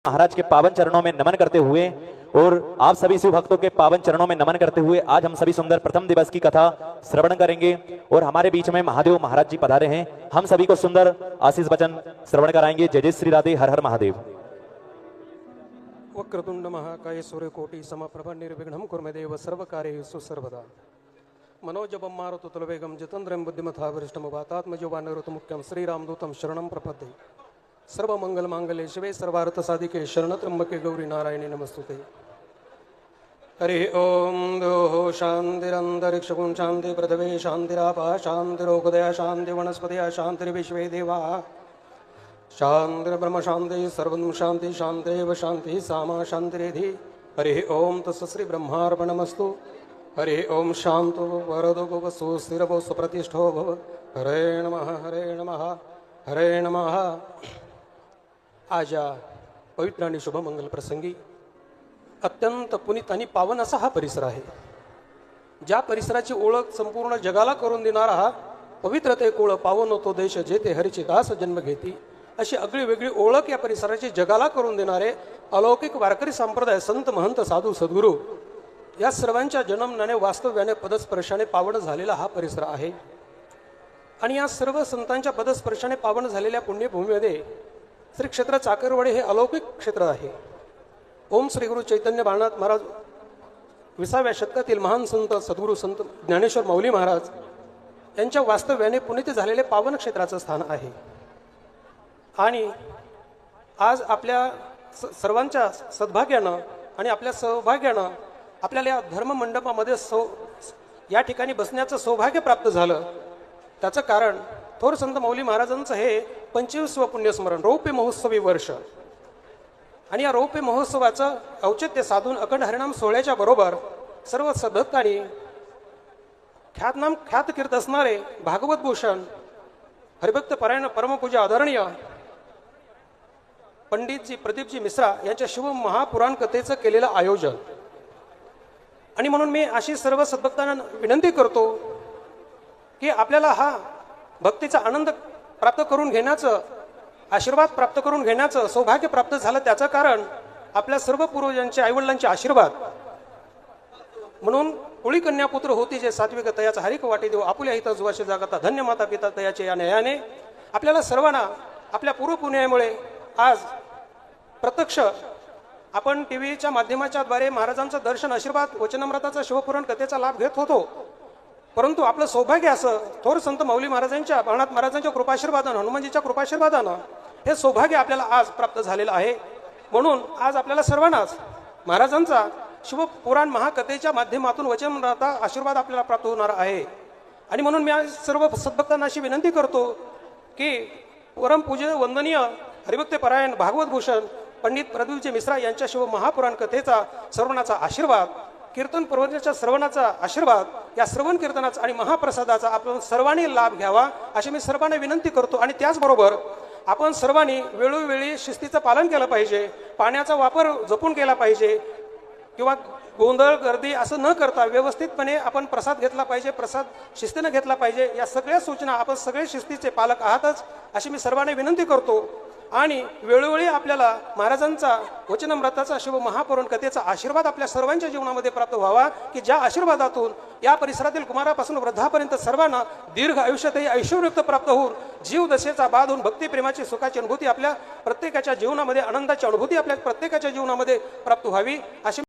महाराज के पावन चरणों में नमन करते हुए और आप सभी शिव भक्तों के पावन चरणों में नमन करते हुए आज हम सभी सुंदर प्रथम दिवस की कथा श्रवण करेंगे और हमारे बीच में महादेव महाराज जी पधारे हैं। हम सभी को सुंदर आशीष वचन श्रवण कराएंगे। जय जय श्री राधे, हर हर महादेव। वक्रतुंड महाकाय सूर्यकोटि समप्रभ निर्विघ्नं कुर्मे देव सर्वकार्येषु सर्वदा। मनोजवं मारुततुल्यवेगं जितेन्द्रियं बुद्धिमता वरिष्ठं वातात्मजो वानरतमुख्यं श्रीरामदूतं शरणं प्रपद्ये। सर्वमंगलमांगल्ये शिवे सर्वार्थसाधिके शरणत्र्यंबके गौरी नारायणी नमस्तुते। हरि ओम दोः शान्तिरन्तरिक्षगुं शान्ति पृथिवी शान्तिरापः शान्तिरोगदया शान्ति वनस्पतयः शान्तिर्विश्वे देवाः शान्तिर्ब्रह्म शान्ति सर्वं शान्ति शान्तिरेव शान्तिः सामा शान्तिरेधि। हरि ओम तस्य श्री ब्रह्मार्पणमस्तु। हरि ओम शान्तो वरदो भव सुस्थिरो सुप्रतिष्ठो भव। हरे नमः हरे नमः हरे नमः। आज या पवित्र आणि शुभ मंगल प्रसंगी अत्यंत पुनीत आणि पावन असा हा परिसर आहे। ज्या परिसराची ओळख संपूर्ण जगाला करून देणारा हा पवित्र ते कुळ पावन तो देश जेथे हरीचे दास जन्म घेती, अशी आगळी वेगळी ओळख या परिसराची जगाला करून देणारे अलौकिक वारकरी संप्रदाय, संत महंत साधू सद्गुरू या सर्वांच्या जन्मनाने वास्तव्याने पदस्पर्शाने पावन झालेला हा परिसर आहे. आणि या सर्व संतांच्या पदस्पर्शाने पावन झालेल्या पुण्यभूमीमध्ये श्री क्षेत्र चाकरवाडी हे अलौकिक क्षेत्र आहे. ओम श्री गुरु चैतन्य बाळनाथ महाराज 20व्या शतकातील महान संत सद्गुरू संत ज्ञानेश्वर माऊली महाराज यांच्या वास्तव्याने पुनीत झालेले पावन क्षेत्राचं स्थान आहे. आणि आज आपल्या सर्वांच्या सद्भाग्यानं आणि आपल्या सौभाग्यानं आपल्याला या धर्ममंडपामध्ये या ठिकाणी बसण्याचं सौभाग्य प्राप्त झालं. त्याचं कारण थोर संत माऊली महाराजांचं हे 25वं पुण्यस्मरण रौप्य महोत्सवी वर्ष. आणि या रौप्य महोत्सवाचं औचित्य साधून अखंड हरिनाम सोहळ्याच्या बरोबर सर्व सद्भक्तांनी ख्यात कीर्त असणारे भागवत भूषण हरिभक्त परायण परमपूजा आदरणीय पंडितजी प्रदीपजी मिश्रा यांच्या शिव महापुराण कथेचं केलेलं आयोजन. आणि म्हणून मी अशी सर्व सद्भक्तांना विनंती करतो की आपल्याला हा भक्तीचा आनंद प्राप्त करून घेण्याचं, आशीर्वाद प्राप्त करून घेण्याचं सौभाग्य प्राप्त झालं. त्याचं कारण आपल्या सर्व पूर्वजांचे आईवडिलांचे आशीर्वाद. म्हणून कुळी कन्या पुत्र होती जे सात्विक तयाचा हरिक वाटे देव आपुल्या हित जुवाशी जागता धन्य माता पिता तयाचे या न्यायाने आपल्याला सर्वांना आपल्या पूर्व पुण्यामुळे आज प्रत्यक्ष आपण टीव्हीच्या माध्यमाच्या द्वारे महाराजांचं दर्शन, आशीर्वाद, वचनामृताचा शिवपुराण कथेचा लाभ घेत होतो. परंतु आपलं सौभाग्य असं थोर संत माऊली महाराजांच्या, बाळनाथ महाराजांच्या कृपाशीर्वादानं, हनुमानजीच्या कृपाशीर्वादानं हे सौभाग्य आपल्याला आज प्राप्त झालेलं आहे. म्हणून आज आपल्याला सर्वांनाच महाराजांचा शिवपुराण महाकथेच्या माध्यमातून वचनामृताचा आशीर्वाद आपल्याला प्राप्त होणार आहे. आणि म्हणून मी आज सर्व सद्भक्तांना अशी विनंती करतो की परमपूज्य वंदनीय हरिभक्त परायण भागवत भूषण पंडित प्रदीपजी मिश्रा यांच्या शिव महापुराण कथेचा श्रवणाचा आशीर्वाद, कीर्तन प्रवचनाच्या श्रवणाचा आशीर्वाद, या श्रवण कीर्तनाचा आणि महाप्रसादाचा आपण सर्वांनी लाभ घ्यावा अशी मी सर्वांना विनंती करतो. आणि त्याचबरोबर आपण सर्वांनी वेळोवेळी शिस्तीचं पालन केलं पाहिजे, पाण्याचा वापर जपून केला पाहिजे किंवा गोंधळ गर्दी असं न करता व्यवस्थितपणे आपण प्रसाद घेतला पाहिजे, प्रसाद शिस्तीनं घेतला पाहिजे. या सगळ्या सूचना आपण सगळे शिस्तीचे पालक आहातच अशी मी सर्वांना विनंती करतो. आणि वेळोवेळी आपल्याला महाराजांचा वचनामृताचा शिव महापुराण कथेचा आशीर्वाद आपल्या सर्वांच्या जीवनामध्ये प्राप्त व्हावा की ज्या आशीर्वादातून या परिसरातील कुमारापासून वृद्धापर्यंत सर्वांना दीर्घ आयुष्यातही ऐश्वर्युक्त प्राप्त होऊन जीव दशेचा बाध होऊन भक्तिप्रेमाची सुखाची अनुभूती आपल्या प्रत्येकाच्या जीवनामध्ये, आनंदाची अनुभूती आपल्या प्रत्येकाच्या जीवनामध्ये प्राप्त व्हावी अशी